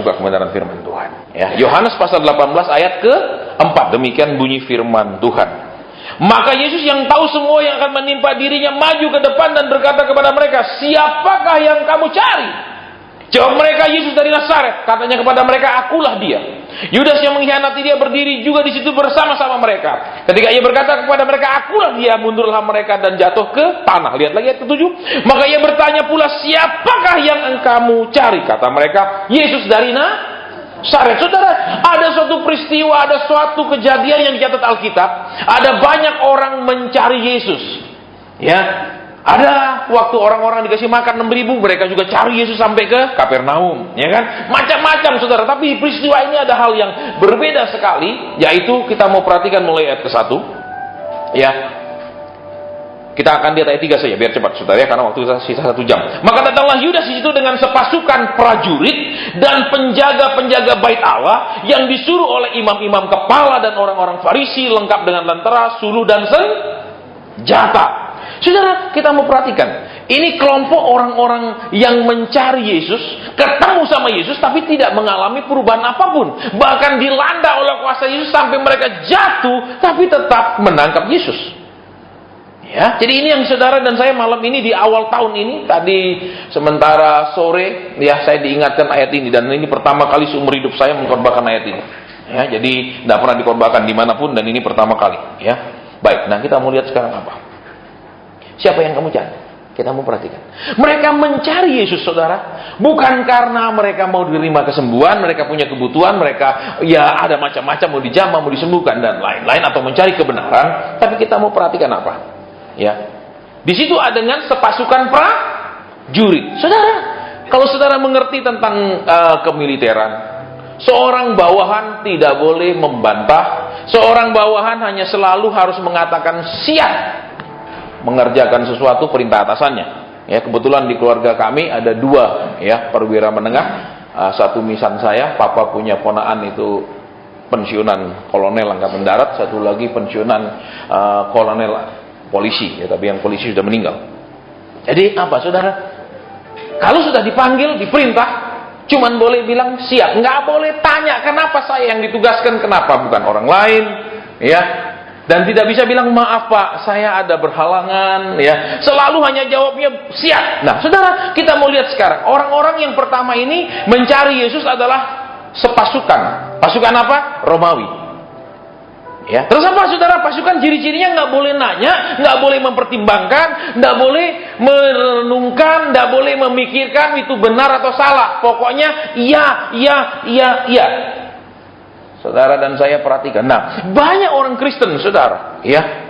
juga kebenaran firman Tuhan. Ya, Yohanes pasal 18 ayat ke-4, demikian bunyi firman Tuhan. Maka Yesus yang tahu semua yang akan menimpa dirinya maju ke depan dan berkata kepada mereka, siapakah yang kamu cari? Jawab mereka, Yesus dari Nazaret. Katanya kepada mereka, akulah dia. Yudas yang mengkhianati dia berdiri juga di situ bersama-sama mereka. Ketika ia berkata kepada mereka, akulah dia, mundurlah mereka dan jatuh ke tanah. Lihat lagi ayat ke-7. Maka ia bertanya pula, siapakah yang kamu cari? Kata mereka, Yesus dari Nazaret. Saudara, ada suatu peristiwa, ada suatu kejadian yang dicatat Alkitab. Ada banyak orang mencari Yesus. Ya, ada waktu orang-orang dikasih makan 6.000, mereka juga cari Yesus sampai ke Kapernaum, ya kan? Macam-macam, saudara. Tapi peristiwa ini ada hal yang berbeda sekali, yaitu kita mau perhatikan mulai ayat ke-1. Ya, kita akan lihat ayat 3 saja, biar cepat, saudara, ya, karena waktu kita sisa 1 jam. Maka datanglah Yudas di situ dengan sepasukan prajurit dan penjaga-penjaga bait Allah yang disuruh oleh imam-imam kepala dan orang-orang Farisi, lengkap dengan lentera, suluh dan senjata. Saudara, kita mau perhatikan, ini kelompok orang-orang yang mencari Yesus, ketemu sama Yesus, tapi tidak mengalami perubahan apapun. Bahkan dilanda oleh kuasa Yesus sampai mereka jatuh, tapi tetap menangkap Yesus. Ya, jadi ini yang saudara dan saya malam ini di awal tahun ini, tadi sementara sore, ya saya diingatkan ayat ini, dan ini pertama kali seumur hidup saya mengkorbankan ayat ini. Ya, jadi tidak pernah dikorbankan dimanapun, dan ini pertama kali. Ya, baik. Nah, kita mau lihat sekarang apa? Siapa yang kamu cari? Kita mau perhatikan. Mereka mencari Yesus, saudara, bukan karena mereka mau menerima kesembuhan, mereka punya kebutuhan, mereka ya ada macam-macam, mau dijamah, mau disembuhkan dan lain-lain, atau mencari kebenaran. Tapi kita mau perhatikan apa? Ya, di situ ada dengan sepasukan prajurit. Saudara, kalau saudara mengerti tentang kemiliteran, seorang bawahan tidak boleh membantah. Seorang bawahan hanya selalu harus mengatakan siap mengerjakan sesuatu perintah atasannya. Ya, kebetulan di keluarga kami ada 2 ya perwira menengah. Satu misan saya, papa punya ponaan itu pensiunan kolonel angkatan darat, satu lagi pensiunan kolonel polisi, ya, tapi yang polisi sudah meninggal. Jadi apa, saudara? Kalau sudah dipanggil, diperintah, cuman boleh bilang siap, nggak boleh tanya kenapa saya yang ditugaskan, kenapa bukan orang lain, ya. Dan tidak bisa bilang, maaf Pak, saya ada berhalangan, ya. Selalu hanya jawabnya siap. Nah, saudara, kita mau lihat sekarang. Orang-orang yang pertama ini mencari Yesus adalah sepasukan. Pasukan apa? Romawi. Ya. Terus apa, saudara? Pasukan ciri-cirinya nggak boleh nanya, nggak boleh mempertimbangkan, nggak boleh merenungkan, nggak boleh memikirkan itu benar atau salah. Pokoknya iya, iya, iya, iya. Saudara dan saya perhatikan. Nah, banyak orang Kristen, saudara, ya,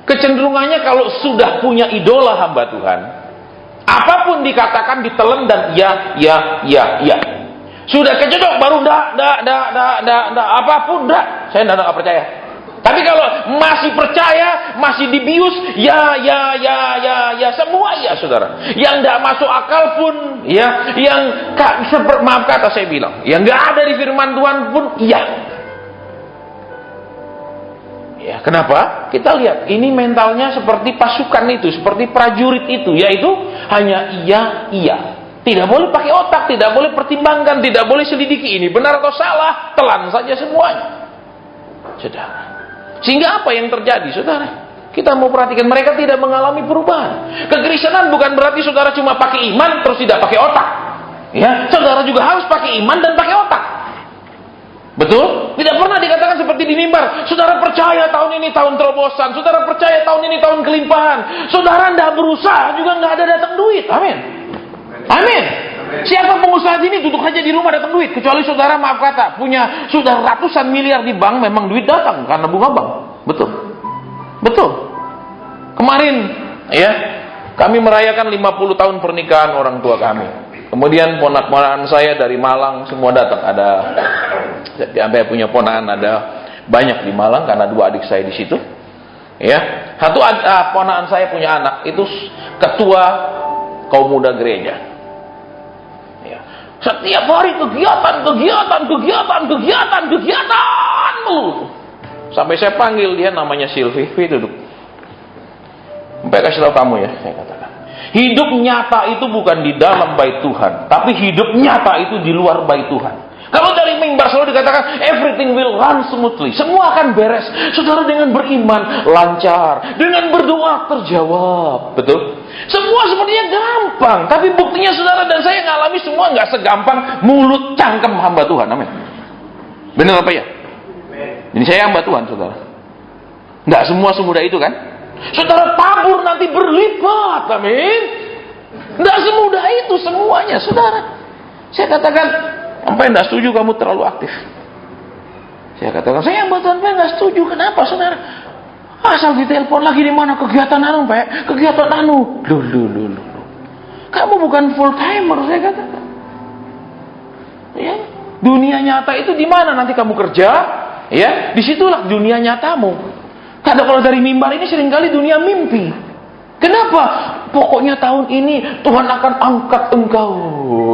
kecenderungannya kalau sudah punya idola hamba Tuhan, apapun dikatakan ditelan dan ya, ya, ya, ya. Sudah kecedok baru apapun saya tidak percaya. Tapi kalau masih percaya, masih dibius, ya, ya, ya, ya, ya, semua ya, saudara. Yang tidak masuk akal pun, ya, yang maaf kata saya bilang, yang nggak ada di firman Tuhan pun, iya. Ya, kenapa? Kita lihat, ini mentalnya seperti pasukan itu, seperti prajurit itu, yaitu hanya iya, iya. Tidak boleh pakai otak, tidak boleh pertimbangkan, tidak boleh selidiki ini benar atau salah, telan saja semuanya, saudara. Sehingga apa yang terjadi, saudara? Kita mau perhatikan, mereka tidak mengalami perubahan. Kekristenan bukan berarti saudara cuma pakai iman terus tidak pakai otak. Ya, saudara juga harus pakai iman dan pakai otak. Betul? Tidak pernah dikatakan seperti di mimbar, saudara percaya tahun ini tahun terobosan, saudara percaya tahun ini tahun kelimpahan. Saudara tidak berusaha juga nggak ada datang duit. Amin. Amin. Siapa pengusaha sini duduk aja di rumah datang duit, kecuali saudara maaf kata punya sudah ratusan miliar di bank, memang duit datang karena bunga bank. Betul. Betul. Kemarin ya, kami merayakan 50 tahun pernikahan orang tua kami. Kemudian ponak-ponakan saya dari Malang semua datang. Ada sampai punya ponakan ada banyak di Malang karena 2 adik saya di situ. Ya, satu ponakan saya punya anak itu ketua kaum muda gereja. Setiap hari kegiatan mulu. Sampai saya panggil dia, namanya Silvi, duduk. Sampai kasih tahu kamu ya, saya katakan. Hidup nyata itu bukan di dalam bait Tuhan, tapi hidup nyata itu di luar bait Tuhan. Kalau dari mimbar selalu dikatakan everything will run smoothly, semua akan beres. Saudara, dengan beriman lancar, dengan berdoa terjawab, betul? Semua sepertinya gampang, tapi buktinya saudara dan saya ngalami semua nggak segampang mulut cangkem hamba Tuhan. Amin. Benar apa ya? Ini saya hamba Tuhan, saudara. Nggak semua semudah itu kan? Saudara, tabur nanti berlipat, amin. Nggak semudah itu semuanya, saudara. Saya katakan, sampai nggak setuju kamu terlalu aktif. Saya katakan, saya hamba Tuhan, nggak setuju. Kenapa, saudara? Asal ditelepon lagi di mana kegiatan anu, Pak? Kegiatan anu. Loh. Kamu bukan full timer, saya katakan. Ya, dunia nyata itu di mana nanti kamu kerja? Ya, disitulah dunia nyatamu. Karena kalau dari mimbar ini seringkali dunia mimpi. Kenapa? Pokoknya tahun ini Tuhan akan angkat engkau,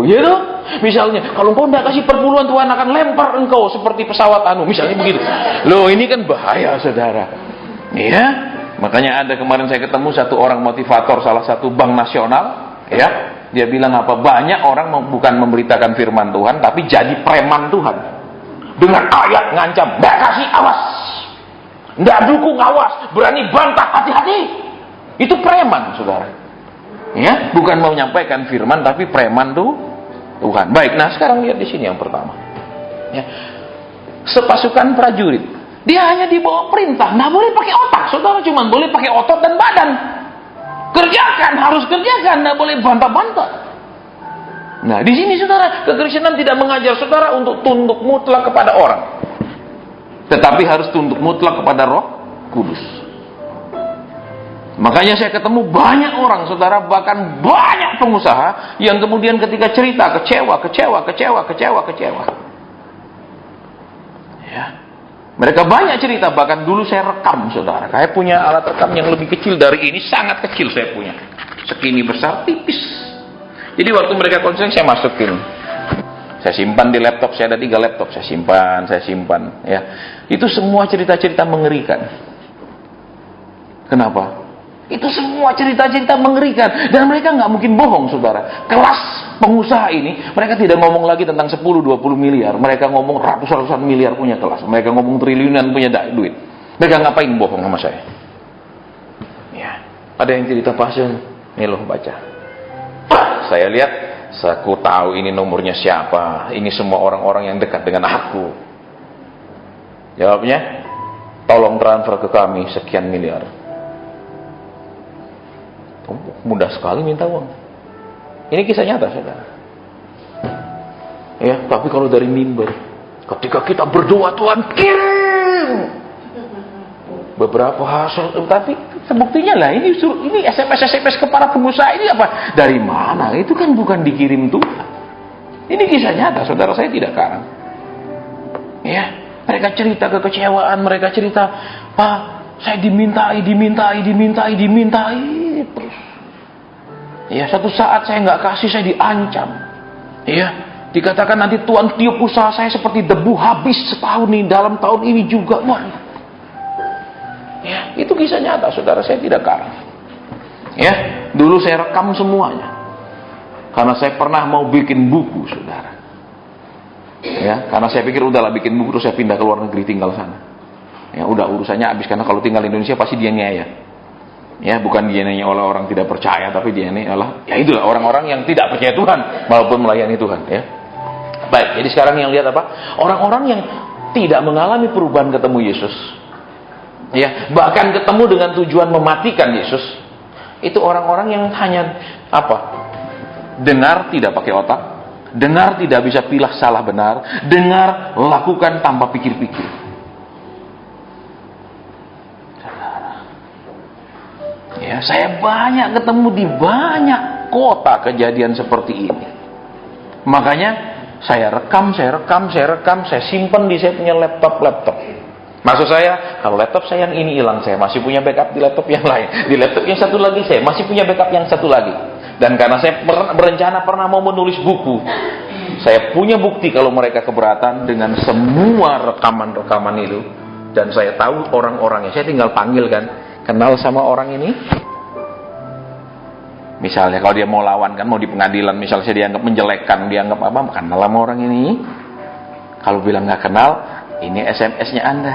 gitu. Misalnya, kalau engkau tidak kasih perpuluhan, Tuhan akan lempar engkau seperti pesawat anu, misalnya begitu. Loh, ini kan bahaya, saudara. Ya, makanya ada kemarin saya ketemu satu orang motivator salah satu bank nasional, ya. Dia bilang apa? Banyak orang bukan memberitakan firman Tuhan, tapi jadi preman Tuhan. Dengan ayat ngancam, nggak kasih awas, nggak dukung awas, berani bantah, hati-hati. Itu preman, saudara. Ya, bukan mau menyampaikan firman, tapi preman tuh Tuhan. Baik, nah sekarang lihat di sini yang pertama. Ya, sepasukan prajurit. Dia hanya dibawa perintah, nggak boleh pakai otak, saudara, cuma boleh pakai otot dan badan. Kerjakan, harus kerjakan, nggak boleh bantah-bantah. Nah, di sini saudara, kekristenan tidak mengajar saudara untuk tunduk mutlak kepada orang, tetapi harus tunduk mutlak kepada Roh Kudus. Makanya saya ketemu banyak orang, saudara, bahkan banyak pengusaha yang kemudian ketika cerita kecewa. Ya. Mereka banyak cerita, bahkan dulu saya rekam, saudara. Saya punya alat rekam yang lebih kecil dari ini, sangat kecil saya punya. Segini besar, tipis. Jadi waktu mereka konseling, saya masukin. Saya simpan di laptop, saya ada 3 laptop. Saya simpan. Ya. Itu semua cerita-cerita mengerikan. Kenapa? Itu semua cerita-cerita mengerikan. Dan mereka nggak mungkin bohong, saudara. Kelas pengusaha ini, mereka tidak ngomong lagi tentang 10-20 miliar. Mereka ngomong ratusan miliar punya kelas. Mereka ngomong triliunan punya duit. Mereka ngapain bohong sama saya? Ya, ada yang cerita pasien. Nih loh, baca. Saya lihat, aku tahu ini nomornya siapa. Ini semua orang-orang yang dekat dengan aku. Jawabnya, tolong transfer ke kami sekian miliar. Mudah sekali minta uang. Ini kisah nyata, saudara. Ya, tapi kalau dari mimbar, ketika kita berdoa, Tuhan kirim beberapa hasil, tapi buktinya lah ini SMS ke para pengusaha ini apa? Dari mana? Itu kan bukan dikirim Tuhan. Ini kisah nyata, saudara, saya tidak karang. Ya, mereka cerita kekecewaan, mereka cerita, Pak, saya dimintai terus. Ya, satu saat saya nggak kasih, saya diancam. Ya, dikatakan nanti Tuhan tiup usaha saya seperti debu, habis setahun nih, dalam tahun ini juga. Wah. Ya, itu kisah nyata, saudara, saya tidak karang. Ya, dulu saya rekam semuanya. Karena saya pernah mau bikin buku, saudara. Ya, karena saya pikir udahlah bikin buku terus saya pindah ke luar negeri, tinggal sana. Ya, udah urusannya habis, karena kalau tinggal di Indonesia pasti dia nyaya. Ya, bukan DNA oleh orang tidak percaya, tapi DNA adalah, ya itulah orang-orang yang tidak percaya Tuhan maupun melayani Tuhan. Ya. Baik, jadi sekarang yang lihat apa? Orang-orang yang tidak mengalami perubahan ketemu Yesus, ya, bahkan ketemu dengan tujuan mematikan Yesus, itu orang-orang yang hanya apa? Dengar tidak pakai otak, dengar tidak bisa pilih salah benar, dengar lakukan tanpa pikir-pikir. Ya, saya banyak ketemu di banyak kota kejadian seperti ini. Makanya saya rekam, saya simpan di saya punya laptop. Maksud saya, kalau laptop saya yang ini hilang, saya masih punya backup di laptop yang lain. Di laptop yang satu lagi saya masih punya backup yang satu lagi. Dan karena saya berencana pernah mau menulis buku, saya punya bukti kalau mereka keberatan dengan semua rekaman-rekaman itu. Dan saya tahu orang-orangnya, saya tinggal panggil kan. Kenal sama orang ini? Misalnya kalau dia mau lawan kan, mau di pengadilan, misalnya saya dianggap menjelekkan, dianggap apa, kenal sama orang ini. Kalau bilang nggak kenal, ini SMS-nya Anda,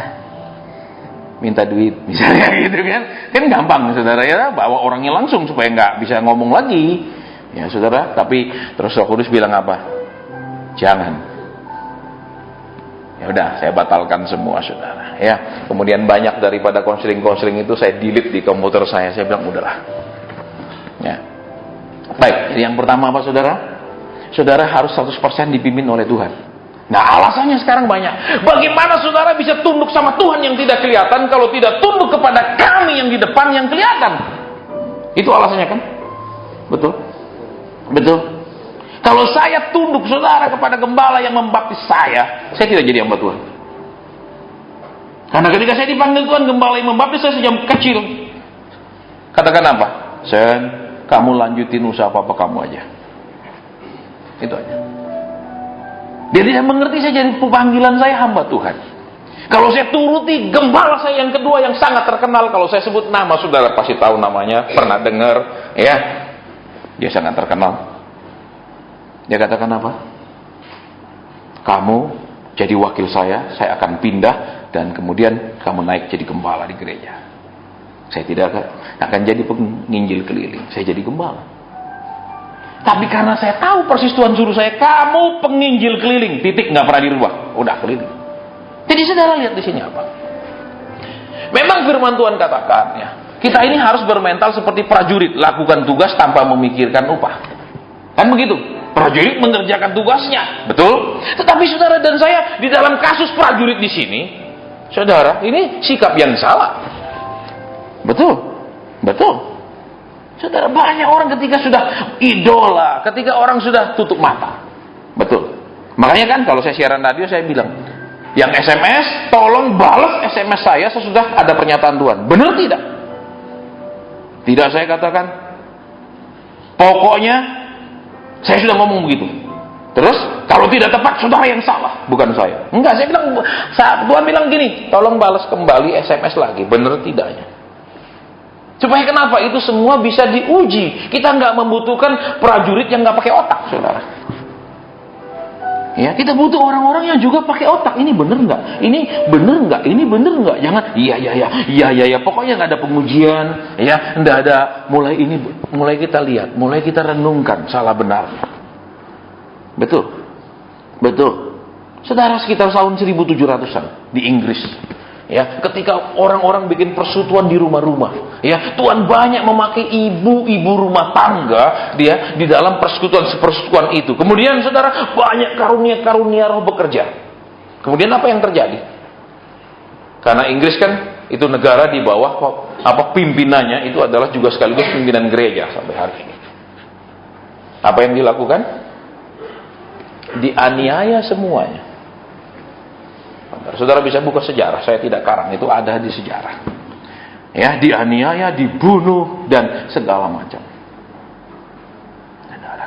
minta duit, misalnya gitu kan. Kan gampang saudara ya, bawa orangnya langsung supaya nggak bisa ngomong lagi. Ya saudara, tapi terus Roh Kudus bilang apa? Jangan. Ya udah, saya batalkan semua saudara. Ya, kemudian banyak daripada konseling-konseling itu saya delete di komputer saya. Saya bilang udahlah. Ya. Baik, yang pertama apa saudara? Saudara harus 100% dipimpin oleh Tuhan. Nah alasannya sekarang banyak. Bagaimana saudara bisa tunduk sama Tuhan yang tidak kelihatan kalau tidak tunduk kepada kami yang di depan yang kelihatan? Itu alasannya kan? Betul? Betul? Kalau saya tunduk saudara kepada gembala yang membaptis saya tidak jadi hamba Tuhan. Karena ketika saya dipanggil Tuhan, gembala yang membaptis saya sejak kecil. Katakan apa? Sen, kamu lanjutin usaha apa kamu aja. Itu aja. Dia tidak mengerti saya jadi panggilan saya hamba Tuhan. Kalau saya turuti gembala saya yang kedua yang sangat terkenal, kalau saya sebut nama saudara pasti tahu namanya, pernah dengar, ya. Dia sangat terkenal. Dia katakan apa? Kamu jadi wakil saya akan pindah dan kemudian kamu naik jadi gembala di gereja. Saya tidak akan jadi penginjil keliling, saya jadi gembala. Tapi karena saya tahu persis Tuhan suruh saya, kamu penginjil keliling, titik, nggak pernah dirubah, udah keliling. Jadi saudara lihat di sini apa? Memang firman Tuhan katakan ya, kita ini harus bermental seperti prajurit, lakukan tugas tanpa memikirkan upah. Kan begitu? Prajurit mengerjakan tugasnya, betul? Tetapi saudara dan saya di dalam kasus prajurit di sini, saudara, ini sikap yang salah. Betul? Betul. Saudara, banyak orang ketika sudah idola, ketika orang sudah tutup mata. Betul. Makanya kan kalau saya siaran radio saya bilang, yang SMS, tolong balas SMS saya sesudah ada pernyataan Tuhan. Benar tidak? Tidak saya katakan. Pokoknya saya sudah ngomong begitu. Terus kalau tidak tepat saudara yang salah, bukan saya. Enggak, saya bilang, Tuhan bilang gini, tolong balas kembali SMS lagi. Benar tidaknya? Supaya kenapa? Itu semua bisa diuji. Kita nggak membutuhkan prajurit yang nggak pakai otak, saudara. Ya, kita butuh orang-orang yang juga pakai otak. Ini bener nggak? Ini bener nggak? Ini bener nggak? Jangan, iya. Pokoknya nggak ada pengujian, ya, nggak ada. Mulai kita lihat, mulai kita renungkan salah benarnya. Betul, betul. Saudara, sekitar tahun 1700-an di Inggris. Ya, ketika orang-orang bikin persekutuan di rumah-rumah, ya, Tuhan banyak memakai ibu-ibu rumah tangga dia di dalam persekutuan itu. Kemudian saudara, banyak karunia-karunia roh bekerja. Kemudian apa yang terjadi? Karena Inggris kan itu negara di bawah pimpinannya itu adalah juga sekaligus pimpinan gereja sampai hari ini. Apa yang dilakukan? Dianiaya semuanya. Saudara bisa buka sejarah, saya tidak karang, itu ada di sejarah. Ya, dianiaya, dibunuh dan segala macam.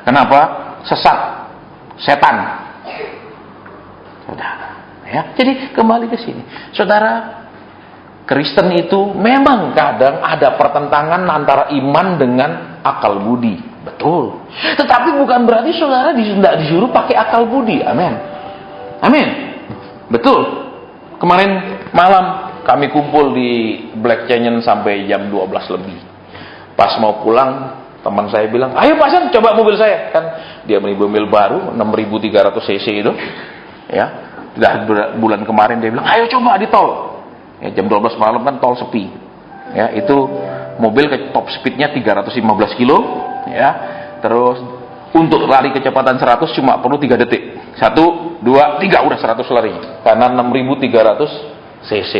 Kenapa? Sesat, setan. Saudara, ya. Jadi kembali ke sini. Saudara, Kristen itu memang kadang ada pertentangan antara iman dengan akal budi. Betul. Tetapi bukan berarti saudara tidak disuruh pakai akal budi. Amin. Amin. Betul. Kemarin malam kami kumpul di Black Canyon sampai jam 12 lebih. Pas mau pulang, teman saya bilang, ayo Pak San, coba mobil saya. Kan dia beli mobil baru, 6.300 cc itu. Ya, sudah bulan kemarin dia bilang, ayo coba di tol. Ya, jam 12 malam kan tol sepi. Ya, itu mobil ke top speednya 315 kilo. Ya, terus untuk lari kecepatan 100 cuma perlu 3 detik. 1, 2, 3 udah 100 lari. Karena 6.300 cc.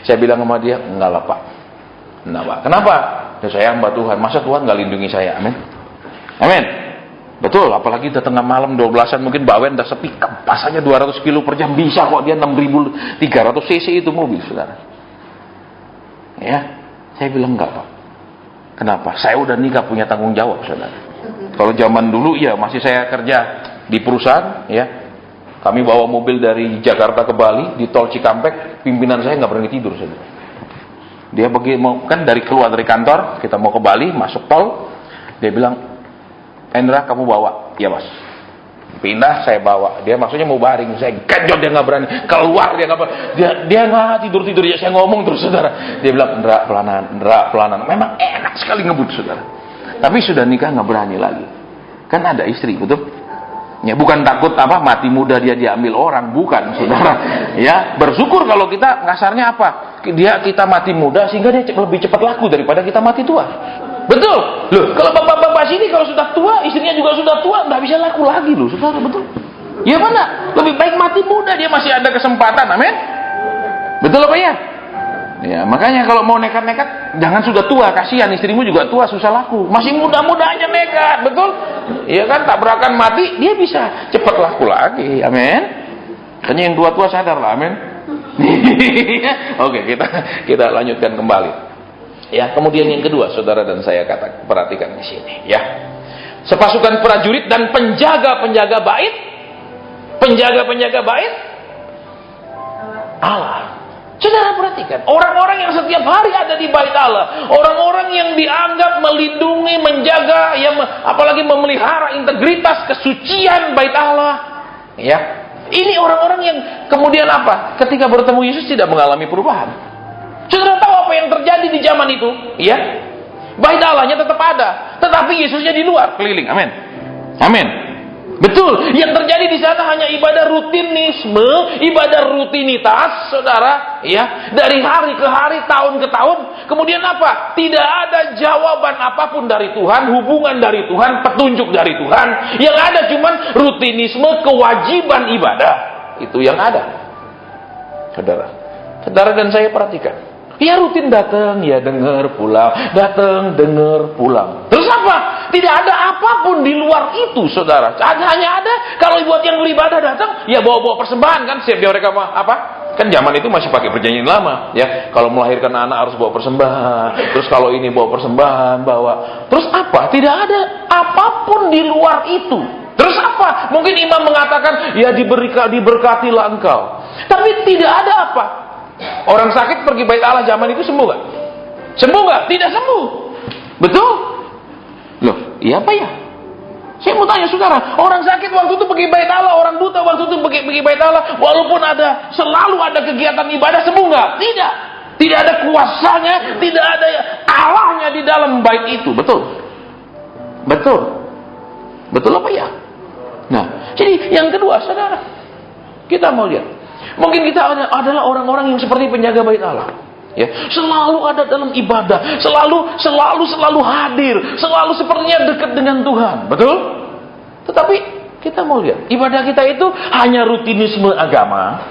Saya bilang sama dia, enggak lah Pak. Enggak Pak. Kenapa? Ya, saya hamba Tuhan. Masa Tuhan enggak lindungi saya? Amin. Amin. Betul. Apalagi udah tengah malam 12-an mungkin bawen udah sepi. Pas aja 200 kilo per jam bisa kok dia 6.300 cc itu mobil, saudara. Ya. Saya bilang enggak Pak. Kenapa? Saya udah nikah punya tanggung jawab, saudara. Kalau zaman dulu ya masih saya kerja di perusahaan, ya. Kami bawa mobil dari Jakarta ke Bali di tol Cikampek, pimpinan saya nggak berani tidur, saudara. Dia mau kan dari keluar dari kantor, kita mau ke Bali, masuk tol, dia bilang, Endra kamu bawa. Iya mas. Pindah, saya bawa. Dia maksudnya mau baring, saya genjot, dia nggak berani keluar, dia nggak tidur ya. Saya ngomong terus saudara. Dia bilang Endra pelanan. Memang enak sekali ngebut saudara. Tapi sudah nikah nggak berani lagi. Kan ada istri, betul? Ya bukan takut mati muda dia diambil orang, bukan saudara. Ya bersyukur kalau kita kasarnya kita mati muda sehingga dia lebih cepat laku daripada kita mati tua. Betul. Loh, kalau bapak-bapak sini kalau sudah tua, istrinya juga sudah tua, nggak bisa laku lagi loh, saudara, betul? Ya mana? Lebih baik mati muda, dia masih ada kesempatan, amin. Betul apa ya? Ya, makanya kalau mau nekat-nekat, jangan sudah tua, kasihan istrimu juga tua, susah laku. Masih muda-muda aja nekat, betul? Iya kan, tabrakan mati, dia bisa cepat laku lagi, amin. Hanya yang tua-tua sadar lah, amin. Oke, kita lanjutkan kembali. Ya, kemudian yang kedua, saudara dan saya perhatikan di sini, ya. Sepasukan prajurit dan penjaga-penjaga bait, Allah. Saudara perhatikan, orang-orang yang setiap hari ada di bait Allah, orang-orang yang dianggap melindungi, menjaga, apalagi memelihara integritas, kesucian bait Allah, ya. Ini orang-orang yang kemudian ketika bertemu Yesus tidak mengalami perubahan. Saudara tahu apa yang terjadi di zaman itu? Ya, bait Allahnya tetap ada, tetapi Yesusnya di luar keliling. Amin. Amin. Betul. Yang terjadi di sana hanya ibadah rutinitas, saudara. Ya, dari hari ke hari, tahun ke tahun. Kemudian Tidak ada jawaban apapun dari Tuhan, hubungan dari Tuhan, petunjuk dari Tuhan. Yang ada cuman rutinisme, kewajiban ibadah. Itu yang ada, saudara dan saya perhatikan. Ya rutin datang, ya dengar pulang, datang, dengar pulang. Terus Tidak ada apapun di luar itu, saudara. Hanya ada kalau buat yang beribadah datang, ya bawa-bawa persembahan kan. Siap mereka Kan zaman itu masih pakai perjanjian lama, ya. Kalau melahirkan anak harus bawa persembahan. Terus kalau ini bawa persembahan, Terus Tidak ada apapun di luar itu. Terus Mungkin imam mengatakan, ya diberkatilah engkau. Tapi tidak ada Orang sakit pergi bait Allah zaman itu sembuh gak? Sembuh gak? Tidak sembuh. Betul? Loh, iya apa ya? Saya mau tanya saudara, orang sakit waktu itu pergi bait Allah, orang buta waktu itu pergi bait Allah, walaupun selalu ada kegiatan ibadah, sembuh gak? Tidak. Tidak ada kuasanya, tidak ada Allahnya di dalam bait itu. Betul? Betul? Betul apa ya? Nah, jadi yang kedua saudara, kita mau lihat. Mungkin kita adalah orang-orang yang seperti penjaga bait Allah, ya, selalu ada dalam ibadah, selalu hadir, selalu sepertinya dekat dengan Tuhan, betul? Tetapi kita mau lihat, ibadah kita itu hanya rutinisme agama.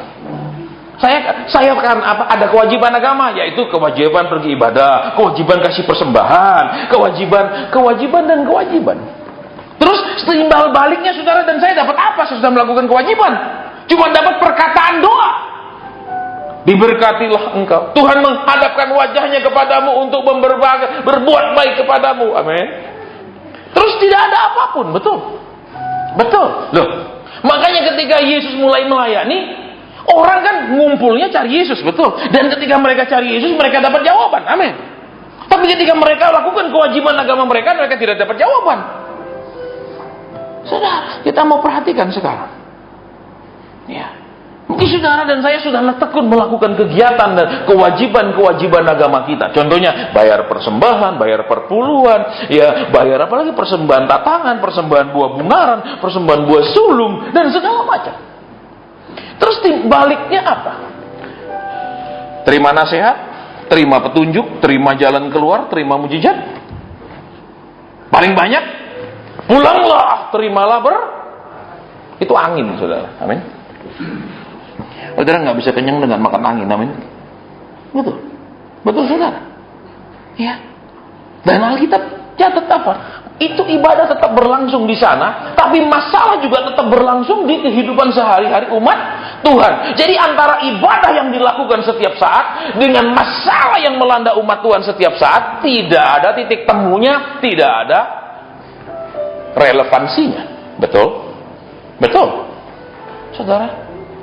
Saya kan ada kewajiban agama, yaitu kewajiban pergi ibadah, kewajiban kasih persembahan, kewajiban dan kewajiban. Terus timbal baliknya saudara dan saya dapat apa sesudah melakukan kewajiban? Cuma dapat perkataan doa. Diberkatilah engkau. Tuhan menghadapkan wajahnya kepadamu untuk berbuat baik kepadamu. Amin. Terus tidak ada apapun, betul? Betul. Loh, makanya ketika Yesus mulai melayani, orang kan ngumpulnya cari Yesus, betul? Dan ketika mereka cari Yesus, mereka dapat jawaban. Amin. Tapi ketika mereka lakukan kewajiban agama mereka tidak dapat jawaban. Saudara, kita mau perhatikan sekarang. Ya, mungkin saudara dan saya sudah tekun melakukan kegiatan dan kewajiban agama kita. Contohnya bayar persembahan, bayar perpuluhan, ya bayar apalagi persembahan tatangan, persembahan buah bungaran, persembahan buah sulung dan segala macam. Terus baliknya Terima nasihat, terima petunjuk, terima jalan keluar, terima mujizat. Paling banyak pulanglah, terimalah itu angin, saudara. Amin. Saudara nggak bisa kenyang dengan makan angin, amin. Betul, betul saudara. Ya. Dan Alkitab catat Itu ibadah tetap berlangsung di sana, tapi masalah juga tetap berlangsung di kehidupan sehari-hari umat Tuhan. Jadi antara ibadah yang dilakukan setiap saat dengan masalah yang melanda umat Tuhan setiap saat tidak ada titik temunya, tidak ada relevansinya. Betul? Betul. Saudara,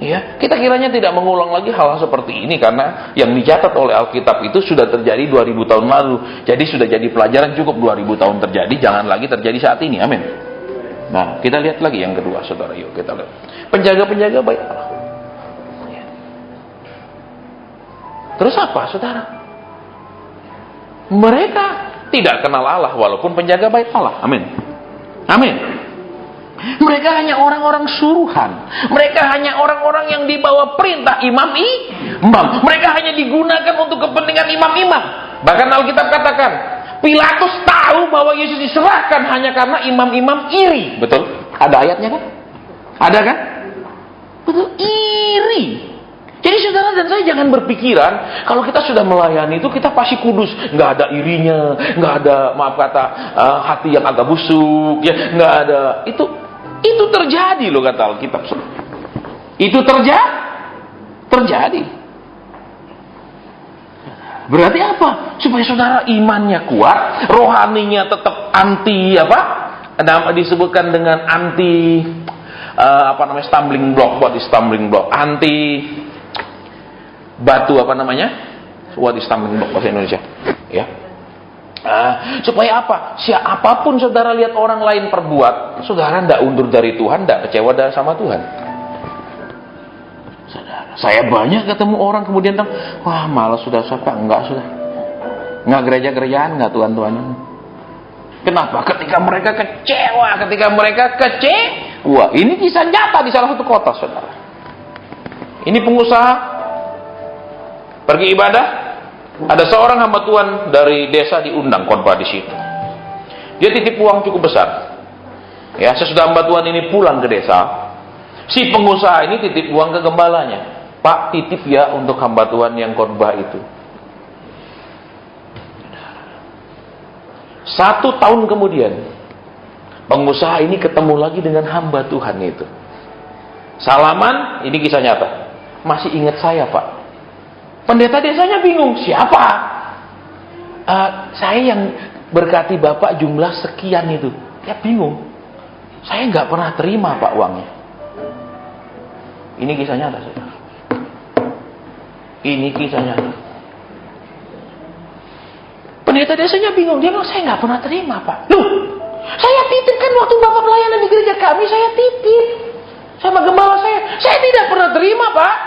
ya, kita kiranya tidak mengulang lagi hal-hal seperti ini karena yang dicatat oleh Alkitab itu sudah terjadi 2000 tahun lalu. Jadi sudah jadi pelajaran, cukup 2000 tahun terjadi, jangan lagi terjadi saat ini. Amin. Nah, kita lihat lagi yang kedua, saudara. Yuk kita lihat. Penjaga-penjaga bait Allah. Terus apa, saudara? Mereka tidak kenal Allah walaupun penjaga bait Allah. Amin. Amin. Mereka hanya orang-orang suruhan. Mereka hanya orang-orang yang dibawa perintah imam. Mereka hanya digunakan untuk kepentingan imam-imam. Bahkan Alkitab katakan, Pilatus tahu bahwa Yesus diserahkan hanya karena imam-imam iri. Betul? Ada ayatnya kan? Ada kan? Betul, iri. Jadi saudara dan saya jangan berpikiran kalau kita sudah melayani itu kita pasti kudus, nggak ada irinya, nggak ada maaf kata hati yang agak busuk, ya nggak ada. Itu terjadi loh kata Alkitab. Itu terjadi. Berarti apa? Supaya saudara imannya kuat, rohaninya tetap anti apa? Disebutkan dengan anti stumbling block, buat stumbling block, anti batu what is stumbling block bahasa Indonesia, ya. Supaya apa? Siapapun saudara lihat orang lain perbuat, saudara tidak undur dari Tuhan, tidak kecewa sama Tuhan. Saudara, saya banyak ketemu orang kemudian bilang, wah malas sudah enggak gereja-gerejaan, enggak Tuhan-Tuhanan. Kenapa? Ketika mereka kecewa, ini kisah nyata di salah satu kota, saudara. Ini pengusaha pergi ibadah, ada seorang hamba Tuhan dari desa diundang khotbah di situ. Dia titip uang cukup besar. Ya, sesudah hamba Tuhan ini pulang ke desa, si pengusaha ini titip uang ke gembalanya. Pak, titip ya untuk hamba Tuhan yang khotbah itu. 1 tahun kemudian, pengusaha ini ketemu lagi dengan hamba Tuhan itu. Salaman, ini kisah nyata. Masih ingat saya, Pak? Pendeta desanya bingung, siapa? Saya yang berkati Bapak jumlah sekian itu. Dia bingung. Saya nggak pernah terima Pak uangnya. Ini kisah nyata, saudara. Ini kisah nyata. Pendeta desanya bingung, dia bilang saya nggak pernah terima Pak. Loh, saya titip kan waktu Bapak pelayanan di gereja kami, saya titip sama gembala saya tidak pernah terima Pak.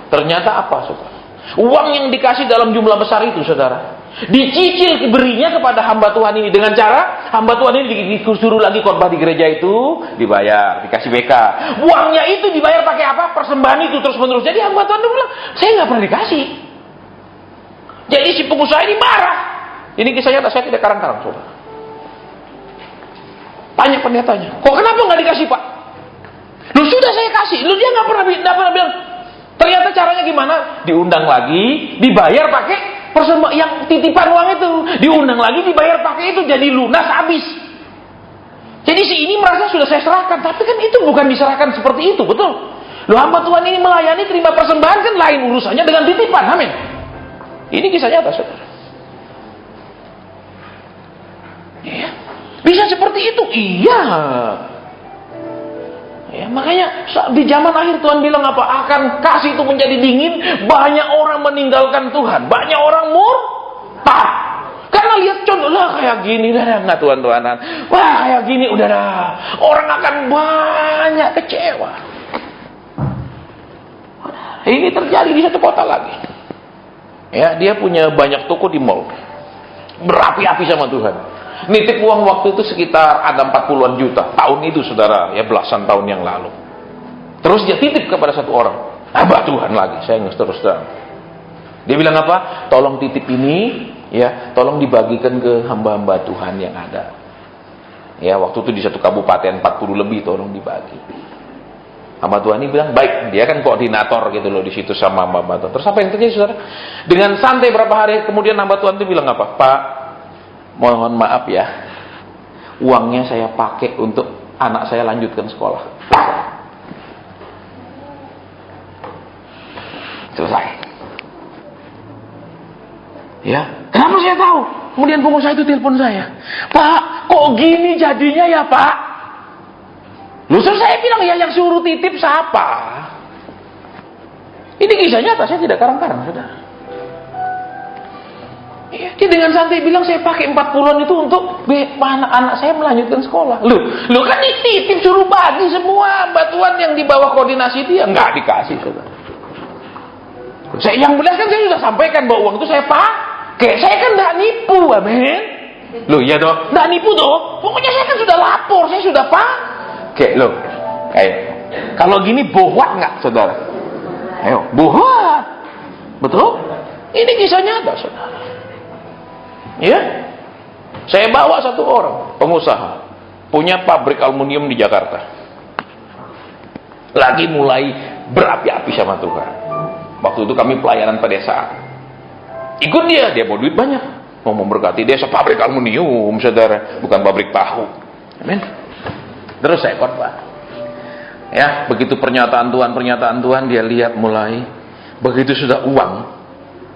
Ternyata apa, saudara? Uang yang dikasih dalam jumlah besar itu, saudara, dicicil berinya kepada hamba Tuhan ini dengan cara hamba Tuhan ini disuruh lagi khotbah di gereja itu, dibayar, dikasih BK. Uangnya itu dibayar pakai apa? Persembahan itu terus menerus. Jadi hamba Tuhan itu bilang, saya nggak pernah dikasih. Jadi si pengusaha ini marah. Ini kisahnya saya tidak karang-karang, saudara. Tanya pendetanya, kok kenapa nggak dikasih Pak? Lu sudah saya kasih, lu dia nggak pernah bilang. Ternyata caranya gimana? Diundang lagi, dibayar pakai persembahan yang titipan uang itu. Diundang lagi, dibayar pakai itu, jadi lunas habis. Jadi si ini merasa sudah saya serahkan, tapi kan itu bukan diserahkan seperti itu, betul? Loh, hamba Tuhan ini melayani terima persembahan kan lain urusannya dengan titipan, amin. Ini kisah nyata, saudara. Ya, bisa seperti itu, iya. Ya, makanya di zaman akhir Tuhan bilang apa? Akan kasih itu menjadi dingin, banyak orang meninggalkan Tuhan, banyak orang murtad. Karena lihat contoh lah kayak gini, udah nggak Tuhan-Tuhanan. Wah kayak gini udah dah, orang akan banyak kecewa. Ini terjadi di satu kota lagi. Ya, dia punya banyak toko di mall, berapi-api sama Tuhan. Nitip uang waktu itu sekitar ada 40-an juta. Tahun itu saudara, ya belasan tahun yang lalu. Terus dia titip kepada satu orang. Hamba Tuhan lagi, saya terus terang. Dia bilang apa? Tolong titip ini, ya, tolong dibagikan ke hamba-hamba Tuhan yang ada. Ya, waktu itu di satu kabupaten 40 lebih tolong dibagi. Hamba Tuhan ini bilang, baik, dia kan koordinator gitu loh di situ sama hamba Tuhan. Terus apa yang terjadi saudara? Dengan santai berapa hari kemudian hamba Tuhan itu bilang apa? Pak, mohon maaf ya, uangnya saya pakai untuk anak saya lanjutkan sekolah. Selesai. Ya, kenapa saya tahu? Kemudian pengusaha itu telepon saya, Pak, kok gini jadinya ya Pak? Loh, saya bilang ya yang suruh titip siapa? Ini kisah nyata, saya tidak karang-karang, saudara. Ya, dia dengan santai bilang saya pakai 40-an itu untuk anak saya melanjutkan sekolah. Lu kan dititip suruh bagi semua bantuan yang di bawah koordinasi dia, nggak dikasih. Saya yang benar kan saya sudah sampaikan bahwa uang itu saya pakai. Saya kan nggak nipu, amin. Ya dong, nggak nipu dong. Pokoknya saya kan sudah lapor, saya sudah pakai. Ayo. Kalau gini bohwat nggak, saudara? Ayo, bohwat. Betul? Ini kisah nyata, saudara. Ya, saya bawa satu orang pengusaha punya pabrik aluminium di Jakarta, lagi mulai berapi-api sama Tuhan. Waktu itu kami pelayanan pedesaan, ikut dia bawa duit banyak, mau memberkati desa, pabrik aluminium, saudara, bukan pabrik tahu. Amin. Terus saya khotbah. Ya, begitu pernyataan Tuhan dia lihat mulai, begitu sudah uang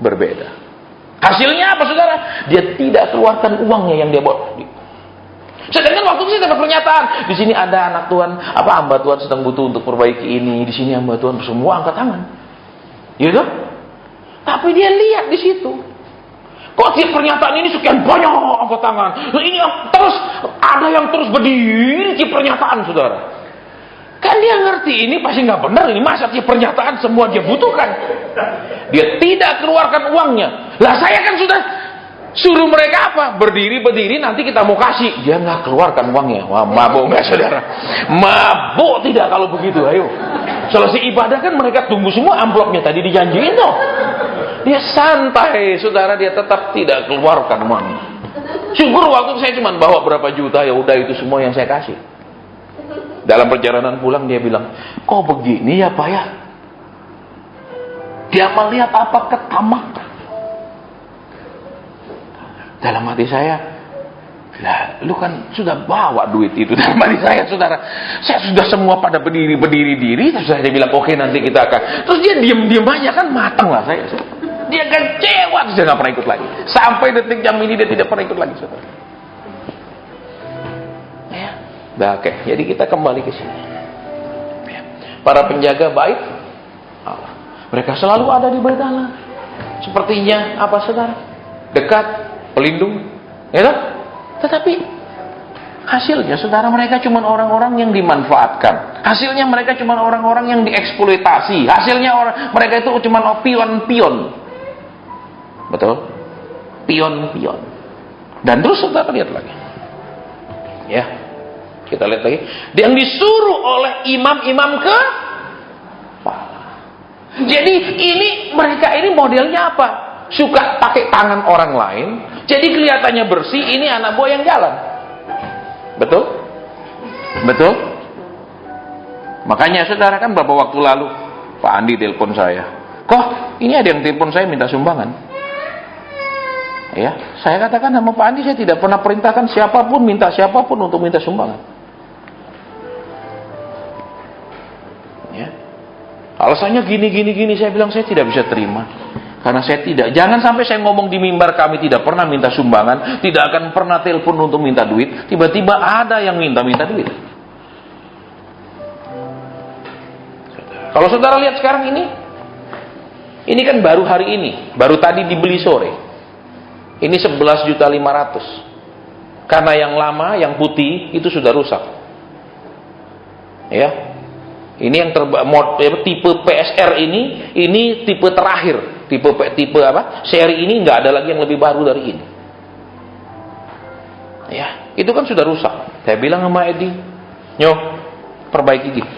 berbeda. Hasilnya apa, saudara? Dia tidak keluarkan uangnya yang dia bawa. Sedangkan waktu itu saya dapat pernyataan, di sini ada anak Tuhan, hamba Tuhan sedang butuh untuk perbaiki ini, di sini hamba Tuhan semua angkat tangan. Gitu? Tapi dia lihat di situ. Kok tiap pernyataan ini sekian banyak angkat tangan? Ini terus ada yang terus berdiri tiap pernyataan, saudara. Kan dia ngerti ini pasti nggak benar, ini masa tiap pernyataan semua dia butuhkan. Dia tidak keluarkan uangnya. Lah saya kan sudah suruh mereka apa? Berdiri nanti kita mau kasih. Dia nggak keluarkan uangnya. Wah, mabuk nggak, saudara? Mabuk tidak kalau begitu. Ayo. Selesai ibadah kan mereka tunggu semua amplopnya tadi dijanjiin toh. Dia santai, saudara, dia tetap tidak keluarkan uangnya. Syukur waktu saya cuma bawa berapa juta, ya udah itu semua yang saya kasih. Dalam perjalanan pulang dia bilang, kok begini ya Pak ya? Dia melihat apa? Ketamakan. Dalam hati saya, lah, lu kan sudah bawa duit itu. Dalam hati saya, saudara, saya sudah semua pada berdiri, terus saya bilang, oke nanti kita akan. Terus dia diam aja, kan matang lah saya. Dia kecewa, terus dia nggak pernah ikut lagi. Sampai detik jam ini dia tidak pernah ikut lagi, saudara. Ya. Nah, oke, jadi kita kembali ke sini. Para penjaga baik Allah, mereka selalu ada di bait Allah. Sepertinya apa, saudara? Dekat, pelindung, ya toh? Tetapi hasilnya, saudara, mereka cuma orang-orang yang dimanfaatkan. Hasilnya mereka cuma orang-orang yang dieksploitasi. Hasilnya mereka itu cuma pion-pion. Betul? Pion-pion. Dan terus saudara lihat lagi. Ya. Kita lihat lagi. Yang disuruh oleh imam-imam kepala. Jadi mereka ini modelnya apa? Suka pakai tangan orang lain. Jadi kelihatannya bersih, ini anak buah yang jalan. Betul? Betul? Makanya saudara kan beberapa waktu lalu Pak Andi telepon saya. Kok ini ada yang telepon saya minta sumbangan? Ya, saya katakan sama Pak Andi, saya tidak pernah perintahkan siapapun untuk minta sumbangan. Ya. Alasannya gini, saya bilang saya tidak bisa terima. Karena saya jangan sampai saya ngomong di mimbar kami tidak pernah minta sumbangan, tidak akan pernah telepon untuk minta duit, tiba-tiba ada yang minta duit. Kalau saudara lihat sekarang ini kan baru hari ini, baru tadi dibeli sore. Ini 11.500.000. Karena yang lama, yang putih itu sudah rusak. Ya. Ini yang tipe PSR ini tipe terakhir. Tipe apa? Seri ini nggak ada lagi yang lebih baru dari ini. Ya, itu kan sudah rusak. Saya bilang sama Edi, "Nyo, perbaiki gitu."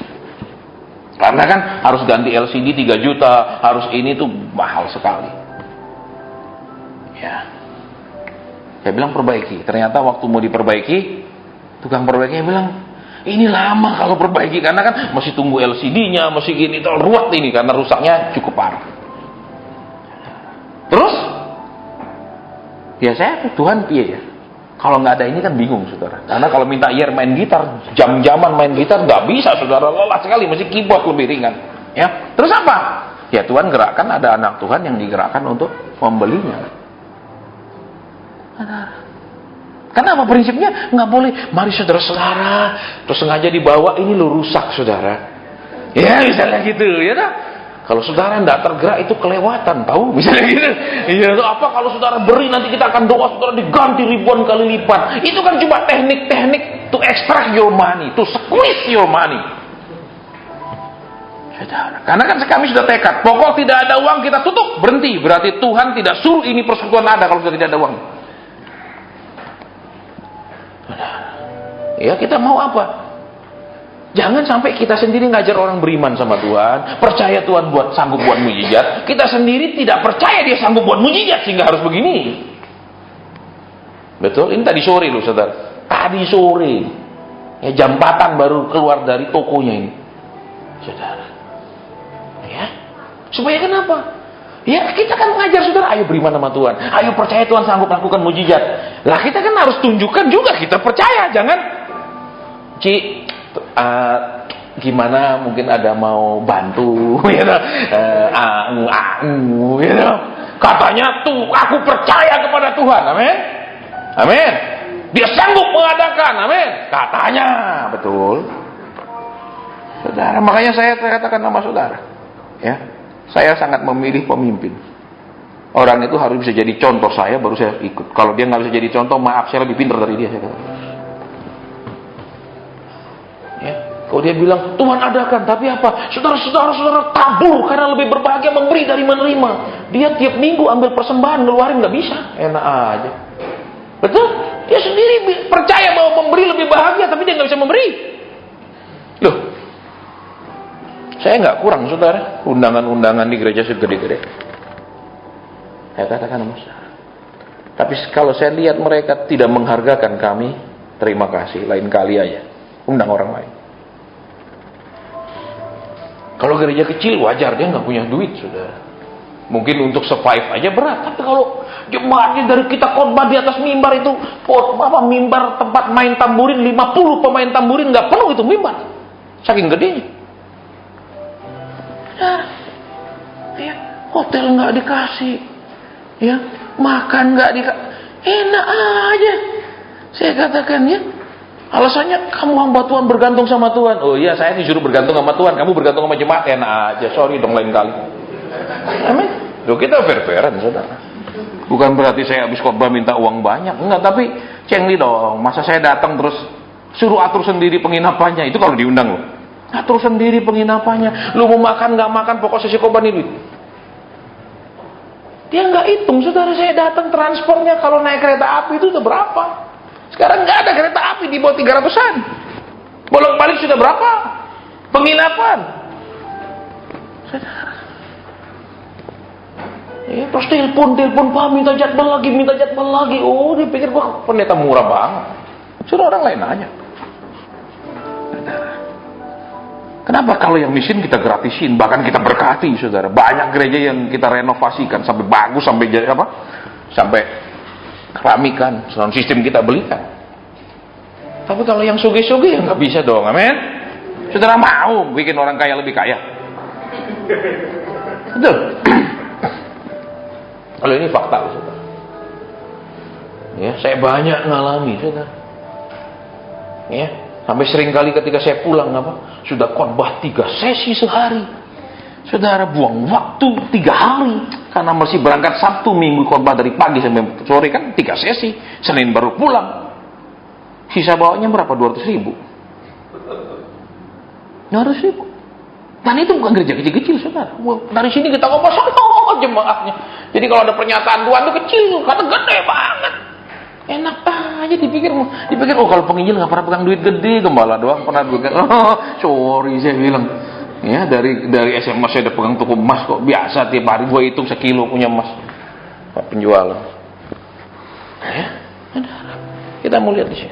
Karena kan harus ganti LCD 3 juta, harus ini tuh mahal sekali. Ya. Saya bilang perbaiki. Ternyata waktu mau diperbaiki, tukang perbaikinya bilang, "Ini lama kalau perbaiki karena kan masih tunggu LCD-nya, masih gini, ruwet ini karena rusaknya cukup parah." Terus ya saya Tuhan piye ya? Kalau nggak ada ini kan bingung, saudara. Karena kalau minta main gitar, jam-jaman main gitar nggak bisa, saudara, lelah sekali, mesti keyboard lebih ringan. Ya, terus apa? Ya Tuhan gerakkan, ada anak Tuhan yang digerakkan untuk membelinya. Kenapa prinsipnya nggak boleh? Mari saudara-saudara, terus sengaja dibawa, ini lo rusak, saudara. Ya misalnya gitu, ya dah. Kalau saudara tidak tergerak itu kelewatan, tahu? Misalnya gitu. Iya, apa kalau saudara beri nanti kita akan doa saudara diganti ribuan kali lipat. Itu kan cuma teknik-teknik to extract your money, to squeeze your money. Saudara, karena kan kami sudah tekad, pokok tidak ada uang kita tutup, berhenti. Berarti Tuhan tidak suruh ini persekutuan ada kalau sudah tidak ada uang. Ya, kita mau apa? Jangan sampai kita sendiri ngajar orang beriman sama Tuhan, percaya Tuhan sanggup buat mujizat, kita sendiri tidak percaya dia sanggup buat mujizat sehingga harus begini. Betul? Ini tadi sore loh saudara. Tadi sore. Ya, jam 4 baru keluar dari tokonya ini. Saudara. Ya. Supaya kenapa? Ya, kita kan mengajar saudara, ayo beriman sama Tuhan. Ayo percaya Tuhan sanggup lakukan mujizat. Lah kita kan harus tunjukkan juga kita percaya, jangan gimana mungkin ada mau bantu you know, you know. Katanya tuh aku percaya kepada Tuhan, amin, amin, dia sanggup mengadakan, amin, katanya, betul saudara. Makanya saya katakan sama saudara ya, saya sangat memilih pemimpin, orang itu harus bisa jadi contoh saya baru saya ikut. Kalau dia nggak bisa jadi contoh, maaf, saya lebih pintar dari dia, saya katakan. Ya. Kalau dia bilang Tuhan adakan, tapi apa? Saudara tabur karena lebih berbahagia memberi dari menerima. Dia tiap minggu ambil persembahan ngeluarin nggak bisa, enak aja. Betul? Dia sendiri percaya bahwa memberi lebih bahagia, tapi dia nggak bisa memberi. Loh, saya nggak kurang saudara, undangan-undangan di gereja segede-gede. Saya katakan sama saudara. Tapi kalau saya lihat mereka tidak menghargakan kami, terima kasih, lain kali aja. Undang orang lain. Kalau gereja kecil wajar dia nggak punya duit, saudara. Mungkin untuk survive aja berat. Tapi kalau jemaatnya dari kita khotbah di atas mimbar itu, mimbar tempat main tamburin 50 pemain tamburin nggak penuh itu mimbar, saking gedenya. Ya, hotel nggak dikasih, ya makan nggak dikasih, enak aja. Saya katakan ya. Alasannya kamu hamba Tuhan bergantung sama Tuhan. Oh iya, saya disuruh bergantung sama Tuhan, kamu bergantung sama jemaat, enak aja. Sorry dong lain kali. Amin. Loh, kita fair-fairan saudara. Bukan berarti saya habis khotbah minta uang banyak, enggak, tapi cengli dong. Masa saya datang terus suruh atur sendiri penginapannya, itu kalau diundang loh. Atur sendiri penginapannya. Lu mau makan nggak makan, pokok sesi khotbah nih duit. Dia nggak hitung, saudara. Saya datang transportnya kalau naik kereta api itu udah berapa? Sekarang nggak ada kereta api di bawah 300-an. Bolak-balik sudah berapa? Penginapan. Saudara. Ya, terus telepon, Pak, minta jadwal lagi. Oh, dia pikir gua pendeta murah banget. Suruh orang lain aja. Saudara. Kenapa kalau yang miskin kita gratisin, bahkan kita berkati, saudara. Banyak gereja yang kita renovasikan sampai bagus, sampai apa? Sampai keramikan, sound sistem kita belikan. Tapi kalau yang suge-suge ya nggak bisa dong, amin. Saudara mau bikin orang kaya lebih kaya? Betul. Kalau ini fakta, saudara. Ya, saya banyak ngalami, saudara. Ya, sampai sering kali ketika saya pulang sudah khotbah 3 sesi sehari. Saudara buang waktu 3 hari karena masih berangkat Sabtu Minggu khotbah dari pagi sampai sore kan 3 sesi. Senin baru pulang. Sisa bawanya berapa? 200.000. 200.000. Dan itu bukan gereja kecil-kecil, saudara. Dari sini kita ngomong sama jemaahnya. Jadi kalau ada pernyataan Tuhan itu kecil, kata gede banget. Enak aja dipikir oh kalau penginjil nggak pernah pegang duit gede, gembala doang pernah duit. Oh, sorry saya bilang. Ya, dari SMA saya udah pegang toko emas kok, biasa tiap hari gue hitung sekilo punya emas penjualan. Ya, kita mau lihat di sini.